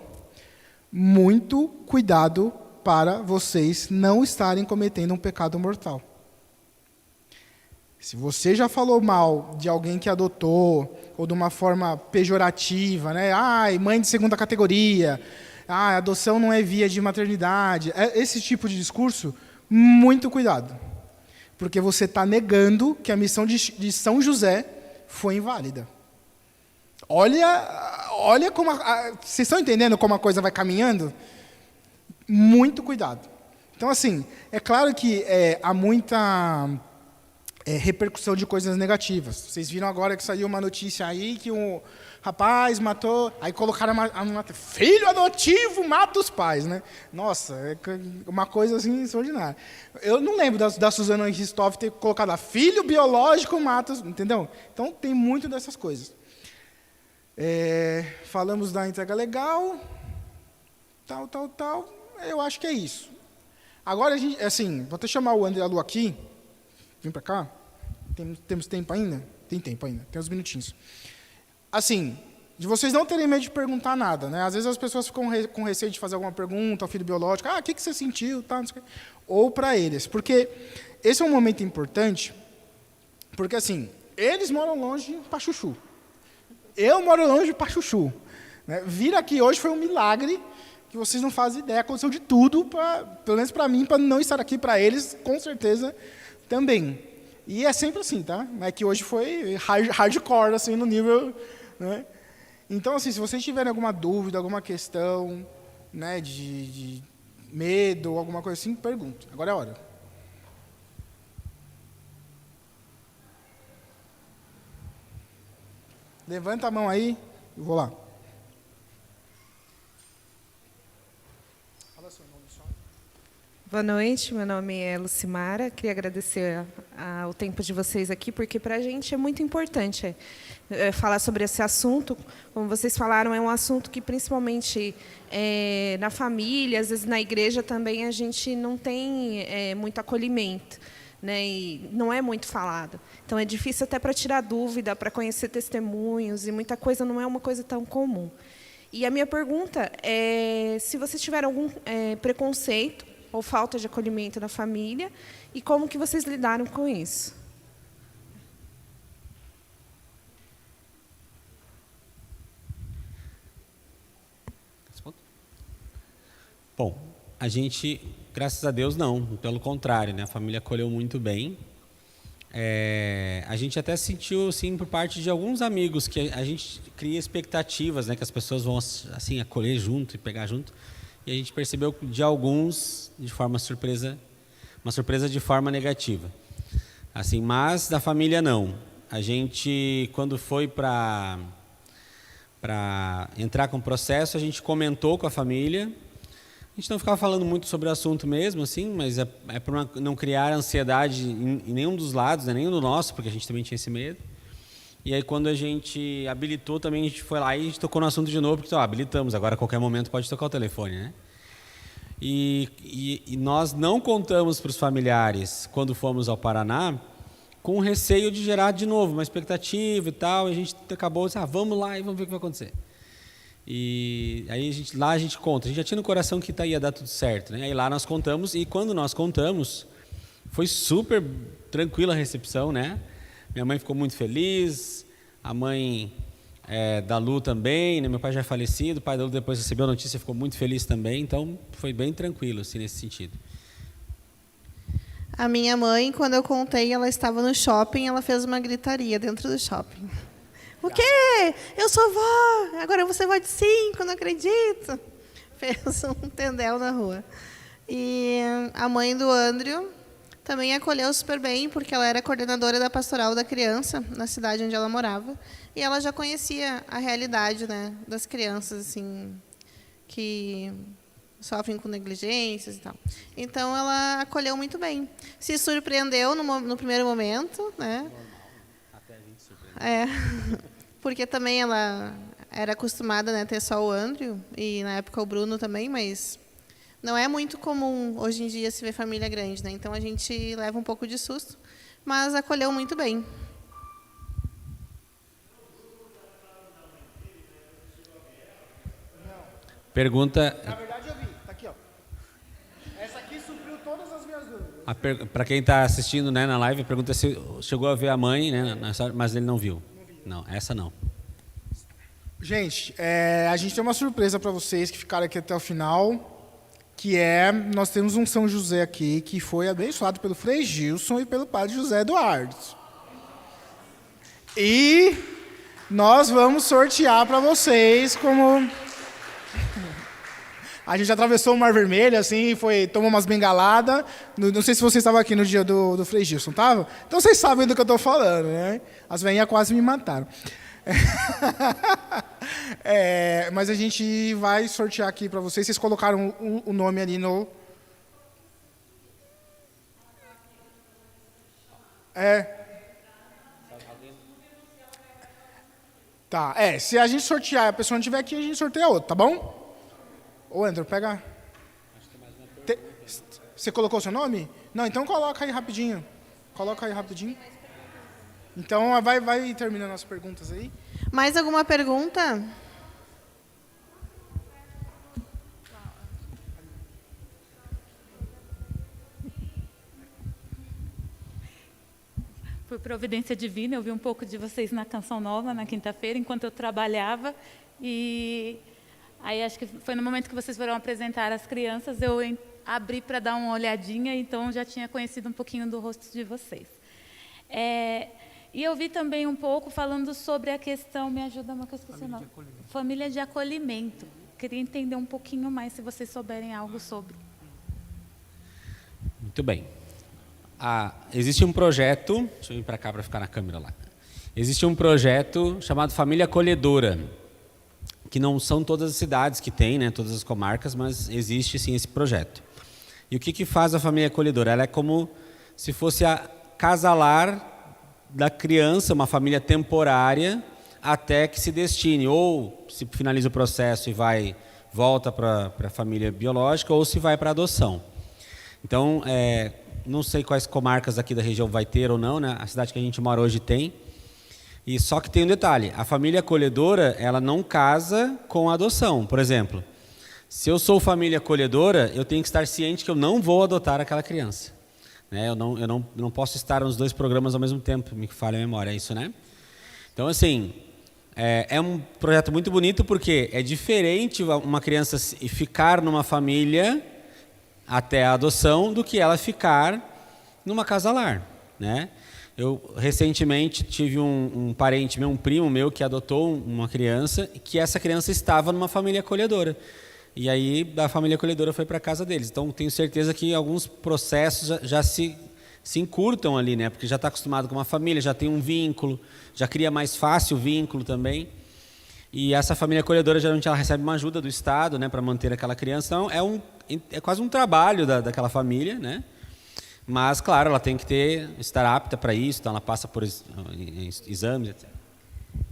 Muito cuidado para vocês não estarem cometendo um pecado mortal. Se você já falou mal de alguém que adotou, ou de uma forma pejorativa, né? Mãe de segunda categoria, adoção não é via de maternidade, esse tipo de discurso, muito cuidado. Porque você está negando que a missão de São José foi inválida. Olha como... Vocês estão entendendo como a coisa vai caminhando? Muito cuidado. Então, assim, é claro que há muita repercussão de coisas negativas. Vocês viram agora que saiu uma notícia aí que um rapaz matou, aí colocaram filho adotivo mata os pais, né? Nossa, é uma coisa assim extraordinária. Eu não lembro da Suzana Ristoff ter colocado filho biológico mata, entendeu? Então tem muito dessas coisas. Falamos da entrega legal, tal. Eu acho que é isso. Agora a gente, assim, vou até chamar o André e a Lu aqui. Vem para cá. Temos tempo ainda? Tem tempo ainda. Tem uns minutinhos. Assim, de vocês não terem medo de perguntar nada, né? Às vezes as pessoas ficam com receio de fazer alguma pergunta ao filho biológico. O que você sentiu? Tá, não sei o quê. Ou para eles. Porque esse é um momento importante, porque, assim, eles moram longe para Chuchu. Eu moro longe para Chuchu. Né? Vir aqui hoje foi um milagre que vocês não fazem ideia. Aconteceu de tudo, pelo menos para mim, para não estar aqui, para eles, com certeza, também. E é sempre assim, tá? É que hoje foi hardcore, assim, no nível... Né? Então, assim, se vocês tiverem alguma dúvida, alguma questão, né, de medo, ou alguma coisa assim, pergunta. Agora é a hora. Levanta a mão aí, eu vou lá. Boa noite, meu nome é Lucimara. Queria agradecer o tempo de vocês aqui, porque para a gente é muito importante falar sobre esse assunto. Como vocês falaram, é um assunto que, principalmente na família, às vezes na igreja também, a gente não tem muito acolhimento, né? E não é muito falado. Então, é difícil até para tirar dúvida, para conhecer testemunhos, e muita coisa não é uma coisa tão comum. E a minha pergunta é se vocês tiveram algum preconceito ou falta de acolhimento na família, e como que vocês lidaram com isso? Bom, a gente, graças a Deus, não. Pelo contrário, né? A família acolheu muito bem. A gente até sentiu, assim, por parte de alguns amigos, que a gente cria expectativas, né? Que as pessoas vão, assim, acolher junto e pegar junto. E a gente percebeu de alguns, de forma surpresa, uma surpresa de forma negativa. Assim, mas da família não. A gente, quando foi para entrar com o processo, a gente comentou com a família A gente não ficava falando muito sobre o assunto mesmo, assim, mas é para não criar ansiedade em nenhum dos lados, né, nem no nosso, porque a gente também tinha esse medo. E aí, quando a gente habilitou também, a gente foi lá e a gente tocou no assunto de novo, porque habilitamos, agora a qualquer momento pode tocar o telefone, né? E nós não contamos para os familiares, quando fomos ao Paraná, com receio de gerar de novo uma expectativa e tal, e a gente acabou dizendo, vamos lá e vamos ver o que vai acontecer. E aí lá a gente conta, a gente já tinha no coração que ia dar tudo certo, né? Aí lá nós contamos, e quando nós contamos, foi super tranquila a recepção, né? Minha mãe ficou muito feliz, a mãe da Lu também, né? Meu pai já é falecido, o pai da Lu depois recebeu a notícia e ficou muito feliz também, então foi bem tranquilo assim, nesse sentido. A minha mãe, quando eu contei, ela estava no shopping, ela fez uma gritaria dentro do shopping. O quê? Eu sou vó, agora você vó de 5, não acredito. Fez um tendel na rua. E a mãe do Andrew também acolheu super bem, porque ela era coordenadora da pastoral da criança, na cidade onde ela morava. E ela já conhecia a realidade, né, das crianças assim, que sofrem com negligências e tal. Então, ela acolheu muito bem. Se surpreendeu no primeiro momento, né? Até a gente surpreendeu. Porque também ela era acostumada, né, a ter só o Andrew, e na época o Bruno também, mas não é muito comum hoje em dia se ver família grande, né? Então a gente leva um pouco de susto, mas acolheu muito bem. Pergunta. Na verdade eu vi, tá aqui, ó. Essa aqui supriu todas as minhas dúvidas. Para quem está assistindo, né, na live, pergunta se chegou a ver a mãe, né, mas ele não viu. Não, essa não. Gente, a gente tem uma surpresa para vocês que ficaram aqui até o final, que nós temos um São José aqui que foi abençoado pelo Frei Gilson e pelo Padre José Eduardo. E nós vamos sortear para vocês como... A gente atravessou o Mar Vermelho, assim, tomou umas bengaladas. Não sei se vocês estavam aqui no dia do Frei Gilson, estava? Então vocês sabem do que eu estou falando, né? As velhinhas quase me mataram. Mas a gente vai sortear aqui para vocês. Vocês colocaram o nome ali no... Tá, se a gente sortear e a pessoa não estiver aqui, a gente sorteia outro, tá bom? Ô, André, pega... Você colocou o seu nome? Não, então coloca aí rapidinho. Então, vai terminando as perguntas aí. Mais alguma pergunta? Por providência divina, eu vi um pouco de vocês na Canção Nova, na quinta-feira, enquanto eu trabalhava. E aí, acho que foi no momento que vocês foram apresentar as crianças, eu abri para dar uma olhadinha, então já tinha conhecido um pouquinho do rosto de vocês. E eu vi também um pouco falando sobre a questão, me ajuda, que eu esqueci o nome. Família de acolhimento. Queria entender um pouquinho mais, se vocês souberem algo sobre. Muito bem. Existe um projeto, deixa eu vir para cá para ficar na câmera lá. Existe um projeto chamado Família Acolhedora, que não são todas as cidades que tem, né, todas as comarcas, mas existe sim esse projeto. E o que faz a família acolhedora? Ela é como se fosse a casalar da criança, uma família temporária, até que se destine, ou se finaliza o processo e volta para a família biológica, ou se vai para a adoção. Então, não sei quais comarcas aqui da região vai ter ou não, né? A cidade que a gente mora hoje tem. E só que tem um detalhe, a família acolhedora, ela não casa com a adoção. Por exemplo, se eu sou família acolhedora, eu tenho que estar ciente que eu não vou adotar aquela criança. Né? Eu não posso estar nos dois programas ao mesmo tempo, me falha a memória, é isso, né? Então, assim, é um projeto muito bonito porque é diferente uma criança ficar numa família até a adoção do que ela ficar numa casa-lar, né? Eu recentemente tive um parente meu, um primo meu, que adotou uma criança, e que essa criança estava numa família acolhedora. E aí a família acolhedora foi para a casa deles. Então tenho certeza que alguns processos já se encurtam ali, né? Porque já está acostumado com uma família, já tem um vínculo, já cria mais fácil o vínculo também. E essa família acolhedora, geralmente, ela recebe uma ajuda do Estado, né, para manter aquela criança. Então, é quase um trabalho daquela família, né? Mas, claro, ela tem que estar apta para isso, então ela passa por exames, etc.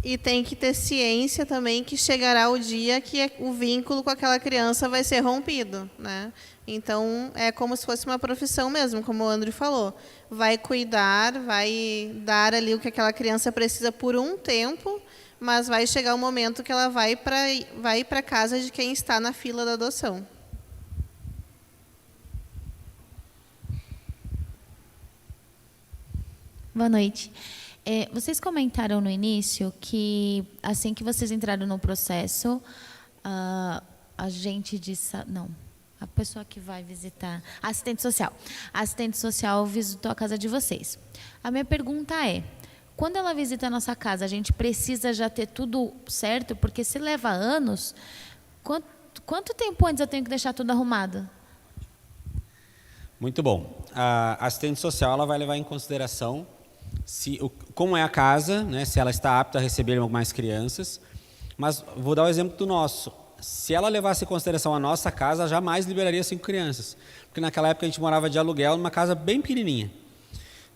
E tem que ter ciência também que chegará o dia que o vínculo com aquela criança vai ser rompido, né? Então, é como se fosse uma profissão mesmo, como o Andrew falou. Vai cuidar, vai dar ali o que aquela criança precisa por um tempo, mas vai chegar o momento que ela vai para a casa de quem está na fila da adoção. Boa noite. Vocês comentaram no início que, assim que vocês entraram no processo, a pessoa que vai visitar, a assistente social visitou a casa de vocês. A minha pergunta é, quando ela visita a nossa casa, a gente precisa já ter tudo certo? Porque se leva anos, quanto tempo antes eu tenho que deixar tudo arrumado? Muito bom. A assistente social ela vai levar em consideração como é a casa, né, se ela está apta a receber mais crianças. Mas vou dar o exemplo do nosso. Se ela levasse em consideração a nossa casa, jamais liberaria 5 crianças. Porque naquela época a gente morava de aluguel numa casa bem pequenininha.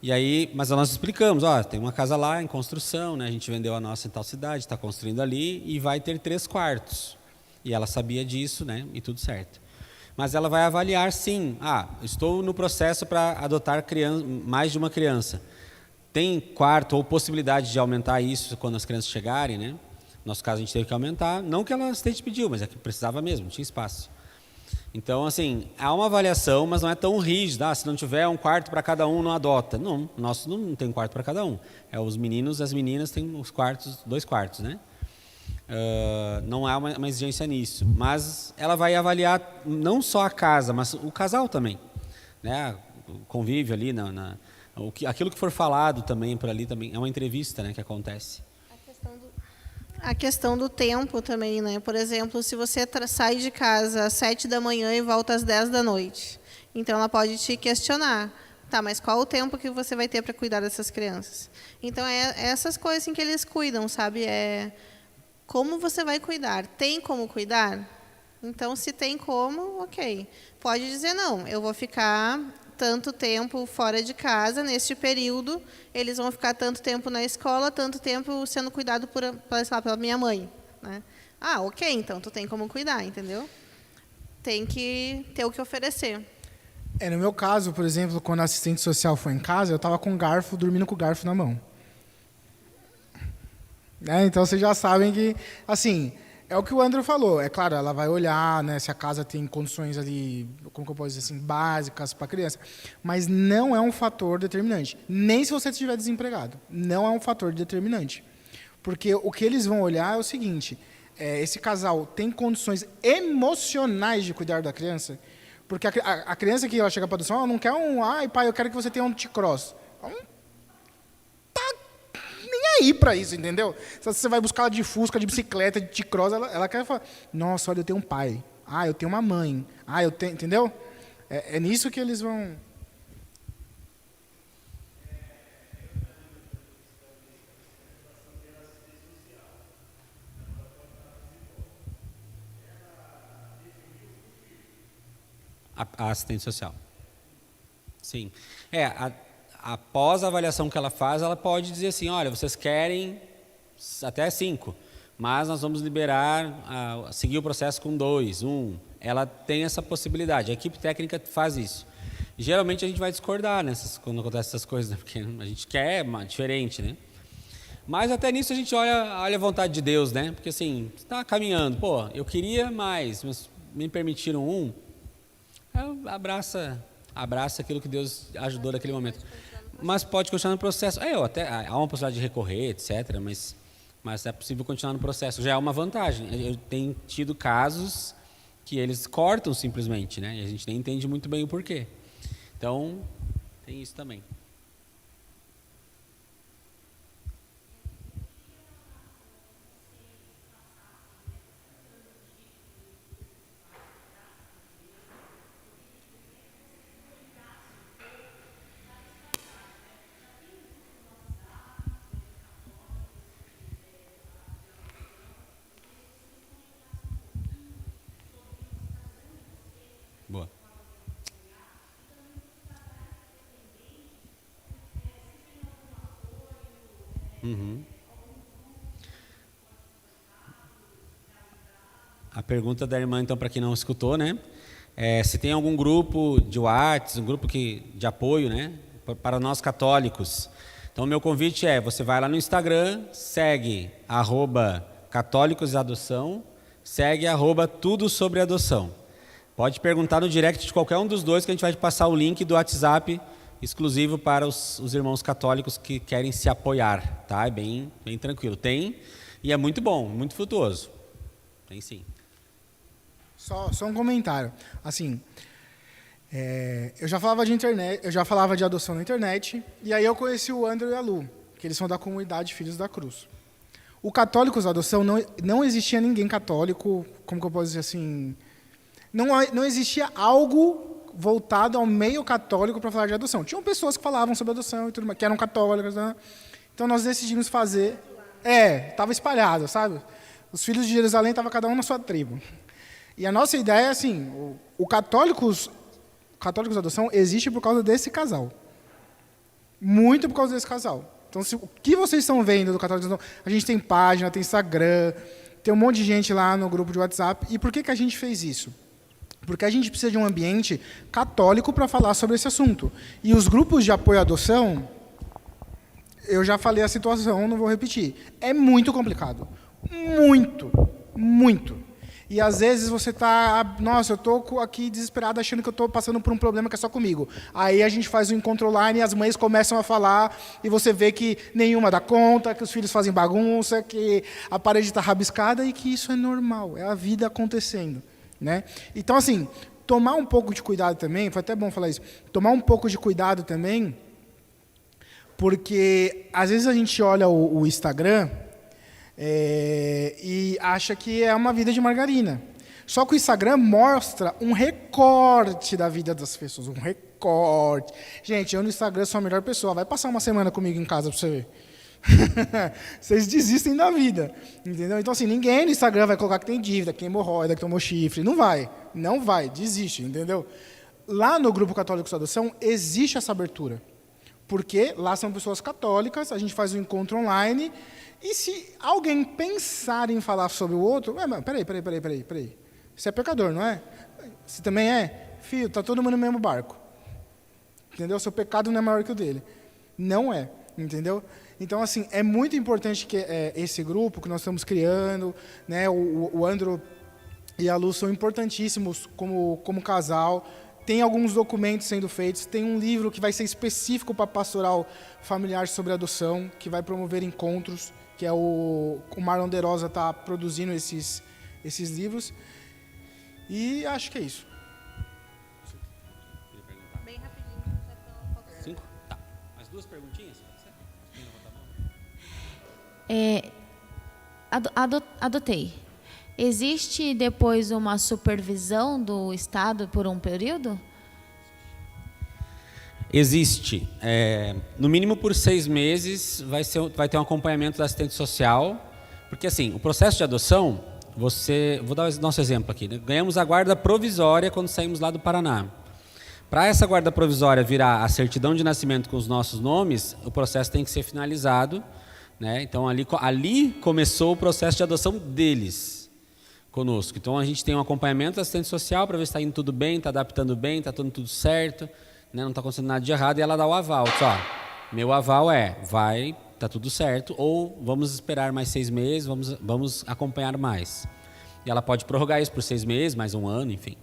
E aí, mas nós explicamos, tem uma casa lá em construção, né, a gente vendeu a nossa em tal cidade, está construindo ali e vai ter 3 quartos. E ela sabia disso, né, e tudo certo. Mas ela vai avaliar, sim, estou no processo para adotar mais de uma criança. Tem quarto ou possibilidade de aumentar isso quando as crianças chegarem, né? No nosso caso, a gente teve que aumentar. Não que ela assistente pediu, mas é que precisava mesmo, não tinha espaço. Então, assim, há uma avaliação, mas não é tão rígida. Se não tiver um quarto para cada um, não adota. Não, o nosso não tem um quarto para cada um. Os meninos, as meninas têm os quartos, 2 quartos, né? Não há uma exigência nisso. Mas ela vai avaliar não só a casa, mas o casal também. Né? O convívio ali, aquilo que for falado também por ali também é uma entrevista, né, que acontece. A questão do tempo também, né? Por exemplo, se você sai de casa às 7 da manhã e volta às 10 da noite, então ela pode te questionar, mas qual o tempo que você vai ter para cuidar dessas crianças? Então é essas coisas assim que eles cuidam, sabe? Como você vai cuidar? Tem como cuidar? Então, se tem como, ok. Pode dizer não, eu vou ficar tanto tempo fora de casa, neste período, eles vão ficar tanto tempo na escola, tanto tempo sendo cuidado pela minha mãe. Né? Ok, então tu tem como cuidar, entendeu? Tem que ter o que oferecer. No meu caso, por exemplo, quando a assistente social foi em casa, eu estava com garfo, dormindo com o garfo na mão. Então, vocês já sabem que, assim, é o que o Andrew falou. É claro, ela vai olhar, né, se a casa tem condições ali, como que eu posso dizer assim, básicas para a criança. Mas não é um fator determinante. Nem se você estiver desempregado. Não é um fator determinante. Porque o que eles vão olhar é o seguinte, esse casal tem condições emocionais de cuidar da criança? Porque a criança que ela chega para adoção, ela não quer pai, eu quero que você tenha um T-Cross. Ela não tá nem aí para isso, entendeu? Se você vai buscar ela de Fusca, de bicicleta, de T-Cross, ela quer falar, nossa, olha, eu tenho um pai. Eu tenho uma mãe. Eu tenho, entendeu? É nisso que eles vão... A assistente social. Sim. Após a avaliação que ela faz, ela pode dizer assim, olha, vocês querem até 5, mas nós vamos liberar, seguir o processo com 2, 1. Ela tem essa possibilidade, a equipe técnica faz isso. E, geralmente a gente vai discordar quando acontecem essas coisas, né? Porque a gente quer diferente, né? Mas até nisso a gente olha a vontade de Deus, né? Porque assim, está caminhando, eu queria mais, mas me permitiram 1, abraça aquilo que Deus ajudou naquele momento. Mas pode continuar no processo. Há uma possibilidade de recorrer, etc., mas é possível continuar no processo. Já é uma vantagem. Eu tenho tido casos que eles cortam simplesmente, né? E a gente nem entende muito bem o porquê. Então, tem isso também. A pergunta da irmã, então, para quem não escutou, né? Se tem algum grupo de WhatsApp, um grupo de apoio, né? Para nós católicos. Então, o meu convite você vai lá no Instagram, segue @católicosadoção, segue @tudo sobre adoção. Pode perguntar no direct de qualquer um dos dois que a gente vai te passar o link do WhatsApp exclusivo para os irmãos católicos que querem se apoiar, tá? É bem tranquilo. Tem, e é muito bom, muito frutuoso. Tem sim. Só um comentário. Assim, eu já falava de internet, eu já falava de adoção na internet, e aí eu conheci o André e a Lu, que eles são da comunidade Filhos da Cruz. O Católicos da Adoção, não existia ninguém católico, como que eu posso dizer assim, não existia algo voltado ao meio católico para falar de adoção. Tinham pessoas que falavam sobre adoção e tudo mais, que eram católicas, né? Então nós decidimos fazer, estava espalhado, sabe? Os filhos de Jerusalém estavam cada um na sua tribo. E a nossa ideia é assim, o Católicos da Adoção existe por causa desse casal. Muito por causa desse casal. Então, o que vocês estão vendo do Católicos da Adoção, a gente tem página, tem Instagram, tem um monte de gente lá no grupo de WhatsApp. E por que a gente fez isso? Porque a gente precisa de um ambiente católico para falar sobre esse assunto. E os grupos de apoio à adoção, eu já falei a situação, não vou repetir. É muito complicado. Muito, muito. E às vezes você está, nossa, eu estou aqui desesperado achando que eu estou passando por um problema que é só comigo. Aí a gente faz um encontro online e as mães começam a falar e você vê que nenhuma dá conta, que os filhos fazem bagunça, que a parede está rabiscada e que isso é normal, é a vida acontecendo, né? Então, assim, tomar um pouco de cuidado também, foi até bom falar isso, tomar um pouco de cuidado também, porque às vezes a gente olha o Instagram e acha que é uma vida de margarina. Só que o Instagram mostra um recorte da vida das pessoas, um recorte. Gente, eu no Instagram sou a melhor pessoa. Vai passar uma semana comigo em casa para você ver. Vocês desistem da vida, entendeu? Então, assim, ninguém no Instagram vai colocar que tem dívida, que tem hemorroida, que tomou chifre. Não vai, desiste, entendeu? Lá no Grupo Católicos da Adoção existe essa abertura. Porque lá são pessoas católicas, a gente faz um encontro online. E se alguém pensar em falar sobre o outro, peraí. Você é pecador, não é? Você também é? Filho, está todo mundo no mesmo barco. Entendeu? Seu pecado não é maior que o dele. Não é, entendeu? Então, assim, é muito importante que esse grupo que nós estamos criando, né, o Andro e a Lu são importantíssimos como casal. Tem alguns documentos sendo feitos, tem um livro que vai ser específico para pastoral familiar sobre adoção, que vai promover encontros, que é o Marlon De Rosa está produzindo esses livros. E acho que é isso. Bem rapidinho. 5? Tá. Mais 2 perguntinhas? Adotei. Existe depois uma supervisão do Estado por um período? Existe. No mínimo por 6 meses vai ter um acompanhamento da assistente social, porque assim, o processo de adoção, vou dar o nosso exemplo aqui, né? Ganhamos a guarda provisória quando saímos lá do Paraná. Para essa guarda provisória virar a certidão de nascimento com os nossos nomes, o processo tem que ser finalizado, né? Então ali começou o processo de adoção deles conosco. Então a gente tem um acompanhamento da assistente social para ver se está indo tudo bem, está adaptando bem, está tudo certo, né? Não está acontecendo nada de errado, e ela dá o aval. Só, meu aval está tudo certo, ou vamos esperar mais 6 meses, vamos acompanhar mais. E ela pode prorrogar isso por 6 meses, mais 1 ano, enfim.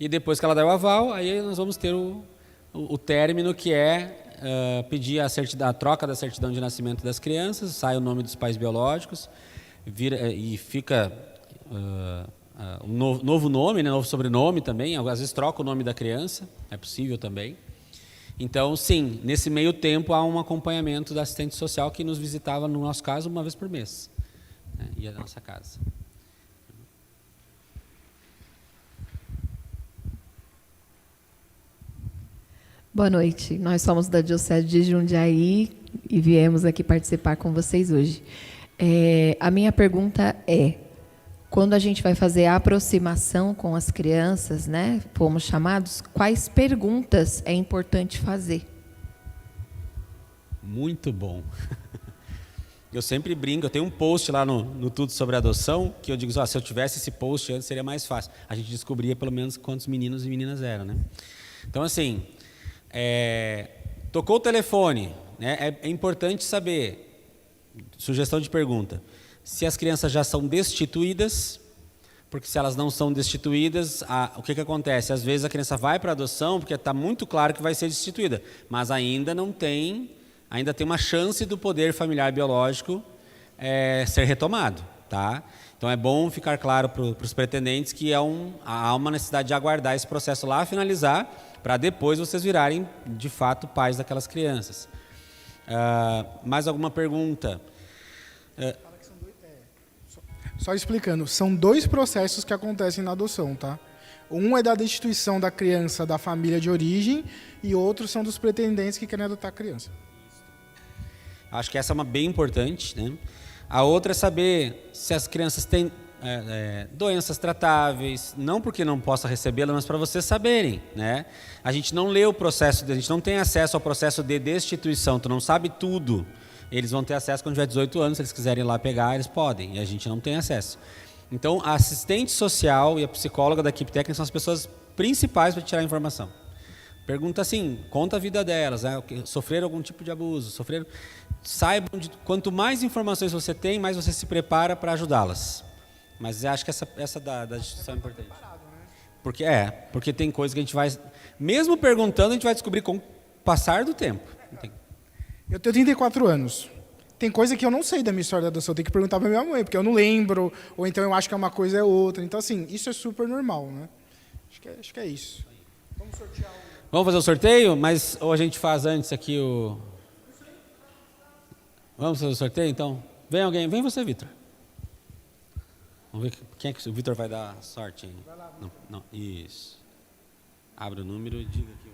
E depois que ela der o aval, aí nós vamos ter o término, que é pedir a troca da certidão de nascimento das crianças, sai o nome dos pais biológicos, e fica um novo nome, né, novo sobrenome também, às vezes troca o nome da criança, é possível também. Então, sim, nesse meio tempo há um acompanhamento da assistente social que nos visitava, no nosso caso, 1 vez por mês, né, ia na nossa casa. Boa noite, nós somos da Diocese de Jundiaí e viemos aqui participar com vocês hoje. A minha pergunta é, quando a gente vai fazer a aproximação com as crianças, né, fomos chamados, quais perguntas é importante fazer? Muito bom. Eu sempre brinco, eu tenho um post lá no Tudo Sobre Adoção, que eu digo, se eu tivesse esse post antes seria mais fácil. A gente descobria pelo menos quantos meninos e meninas eram, né? Então, assim, tocou o telefone, né? É importante saber, sugestão de pergunta, se as crianças já são destituídas, porque se elas não são destituídas, o que acontece? Às vezes a criança vai para a adoção porque está muito claro que vai ser destituída, mas ainda tem uma chance do poder familiar biológico ser retomado. Tá? Então é bom ficar claro para os pretendentes que há uma necessidade de aguardar esse processo lá finalizar, para depois vocês virarem, de fato, pais daquelas crianças. Mais alguma pergunta? Só explicando, são 2 processos que acontecem na adoção, tá? Um é da destituição da criança da família de origem e outros são dos pretendentes que querem adotar a criança. Acho que essa é uma bem importante, né? A outra é saber se as crianças têm doenças tratáveis, não porque não possa recebê-la, mas para vocês saberem, né? A gente não lê o processo, a gente não tem acesso ao processo de destituição, tu não sabe tudo. Eles vão ter acesso quando tiver 18 anos, se eles quiserem ir lá pegar, eles podem, e a gente não tem acesso. Então, a assistente social e a psicóloga da equipe técnica são as pessoas principais para tirar a informação. Pergunta assim, conta a vida delas, né? Sofreram algum tipo de abuso, saibam, quanto mais informações você tem, mais você se prepara para ajudá-las. Mas eu acho que essa da destituição é importante. Porque tem coisa que a gente vai, mesmo perguntando, a gente vai descobrir com o passar do tempo. Eu tenho 34 anos. Tem coisa que eu não sei da minha história da adoção, eu tenho que perguntar para minha mãe, porque eu não lembro, ou então eu acho que é uma coisa é outra. Então, assim, isso é super normal, né? Acho que é isso. Vamos sortear Vamos fazer o sorteio? Mas ou a gente faz antes aqui o... Vamos fazer o sorteio, então? Vem alguém. Vem você, Vitor. Vamos ver quem é que o Vitor vai dar sorte. Hein? Vai lá. Não, isso. Abre o número e diga aqui.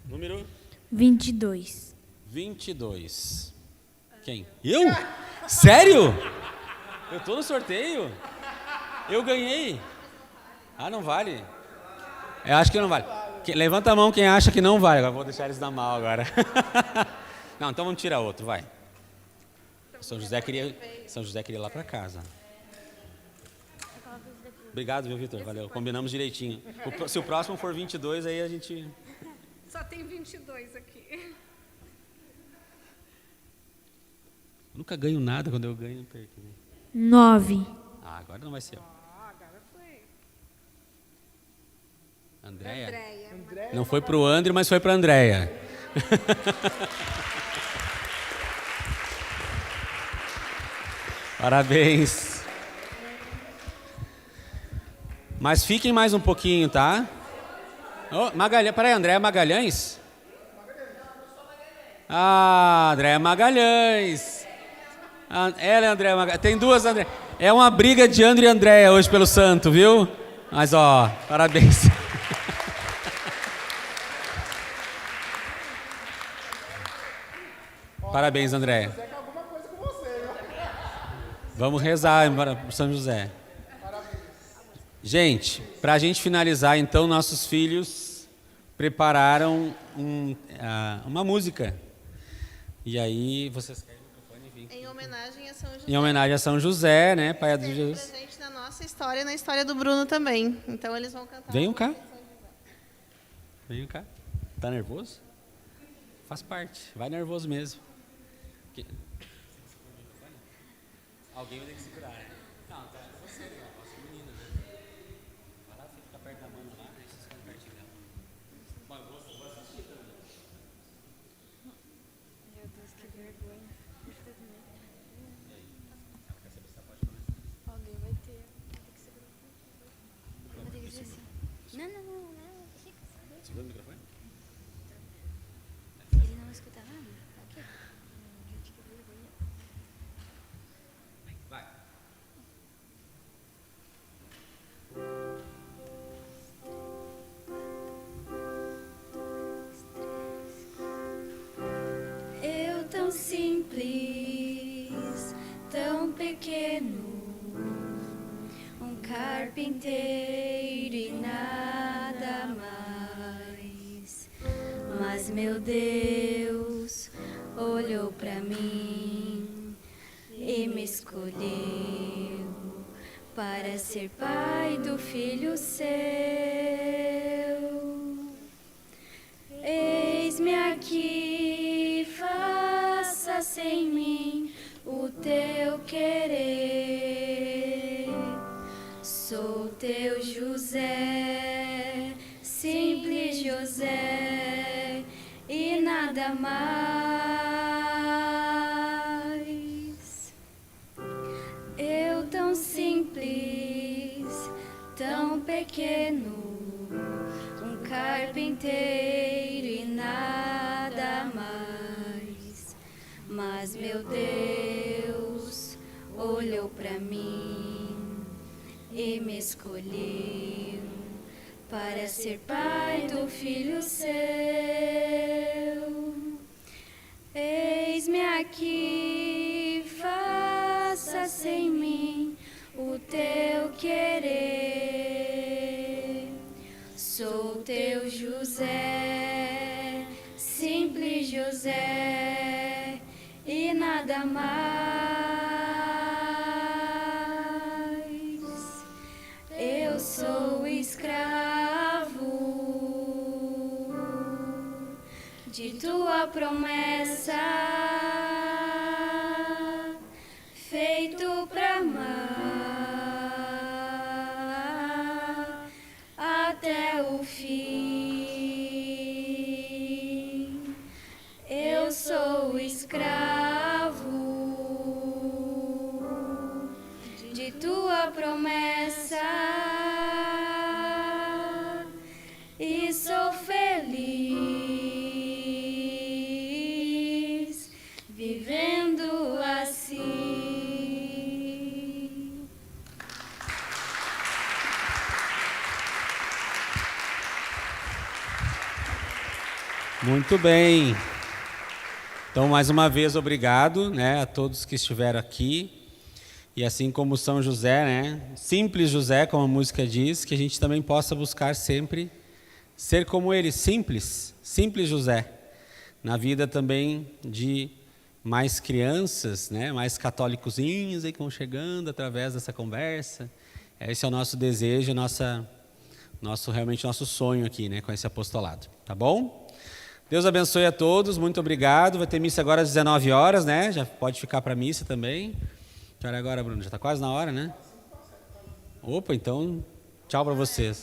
Número? 22. 22. Quem? Eu? Sério? Eu tô no sorteio? Eu ganhei. Não vale? Eu acho que não vale. Levanta a mão quem acha que não vale. Agora vou deixar eles dar mal agora. Não, então vamos tirar outro, vai. São José queria ir lá para casa. Obrigado, viu, Vitor? Valeu. Combinamos direitinho. Se o próximo for 22, aí a gente... Só tem 22 aqui. Eu nunca ganho nada, quando eu ganho, eu perco. 9. Agora não vai ser. Agora foi. Andréia. Não foi para o André, mas foi para a Andréia. Parabéns. Mas fiquem mais um pouquinho, tá? Magalhães. Peraí, Andréia Magalhães? Andréia Magalhães. Ela é Andréia Magalhães. Tem 2 André. É uma briga de André e Andréia hoje pelo santo, viu? Mas, parabéns. Parabéns, Andréia. Vamos rezar para São José. Gente, para a gente finalizar, então, nossos filhos prepararam uma música. E aí, vocês querem o microfone vir? Em homenagem a São José. Em homenagem a São José, né? Pai de Jesus. Presente na nossa história e na história do Bruno também. Então, eles vão cantar. Venham cá. Venham cá. Tá nervoso? Faz parte. Vai nervoso mesmo. Alguém vai ter que segurar, né? Não, tá. Você, nossa menina, né? Vai lá, fica perto da mãe lá, né? Vocês ficam pertinho dela. Bom, eu vou assistir também. Meu Deus, que vergonha. E aí? Ela quer saber se ela pode começar. Alguém vai ter que segurar. Vou ter que dizer assim. Não. Fica, sabe? Segura o microfone? Ele não escuta nada? Ok. Gente, que vergonha. Vai. Eu tão simples, tão pequeno, um carpinteiro e nada mais. Mas meu Deus olhou pra mim me escolheu para ser pai do filho seu. Eis-me aqui, faça-se em mim o teu querer. Sou teu José, simples José, e nada mais. Eu tão simples, tão pequeno, um carpinteiro e nada mais. Mas meu Deus olhou para mim e me escolheu para ser pai do filho seu. Eis-me aqui, faça-se em mim o teu querer. Sou teu José, simples José, e nada mais. Eu sou escravo de tua promessa, feito pra amar até o fim. Eu sou escravo de tua promessa e sou feliz vivendo assim. Muito bem. Então, mais uma vez, obrigado, né, a todos que estiveram aqui. E assim como São José, né, simples José, como a música diz, que a gente também possa buscar sempre ser como ele, simples, simples José. Na vida também de mais crianças, né, mais católicozinhos aí que vão chegando através dessa conversa. Esse é o nosso desejo, realmente nosso sonho aqui, né, com esse apostolado. Tá bom? Deus abençoe a todos, muito obrigado. Vai ter missa agora às 19 horas, né? Já pode ficar para a missa também. Que hora é agora, Bruno? Já está quase na hora, né? Opa, então, tchau para vocês.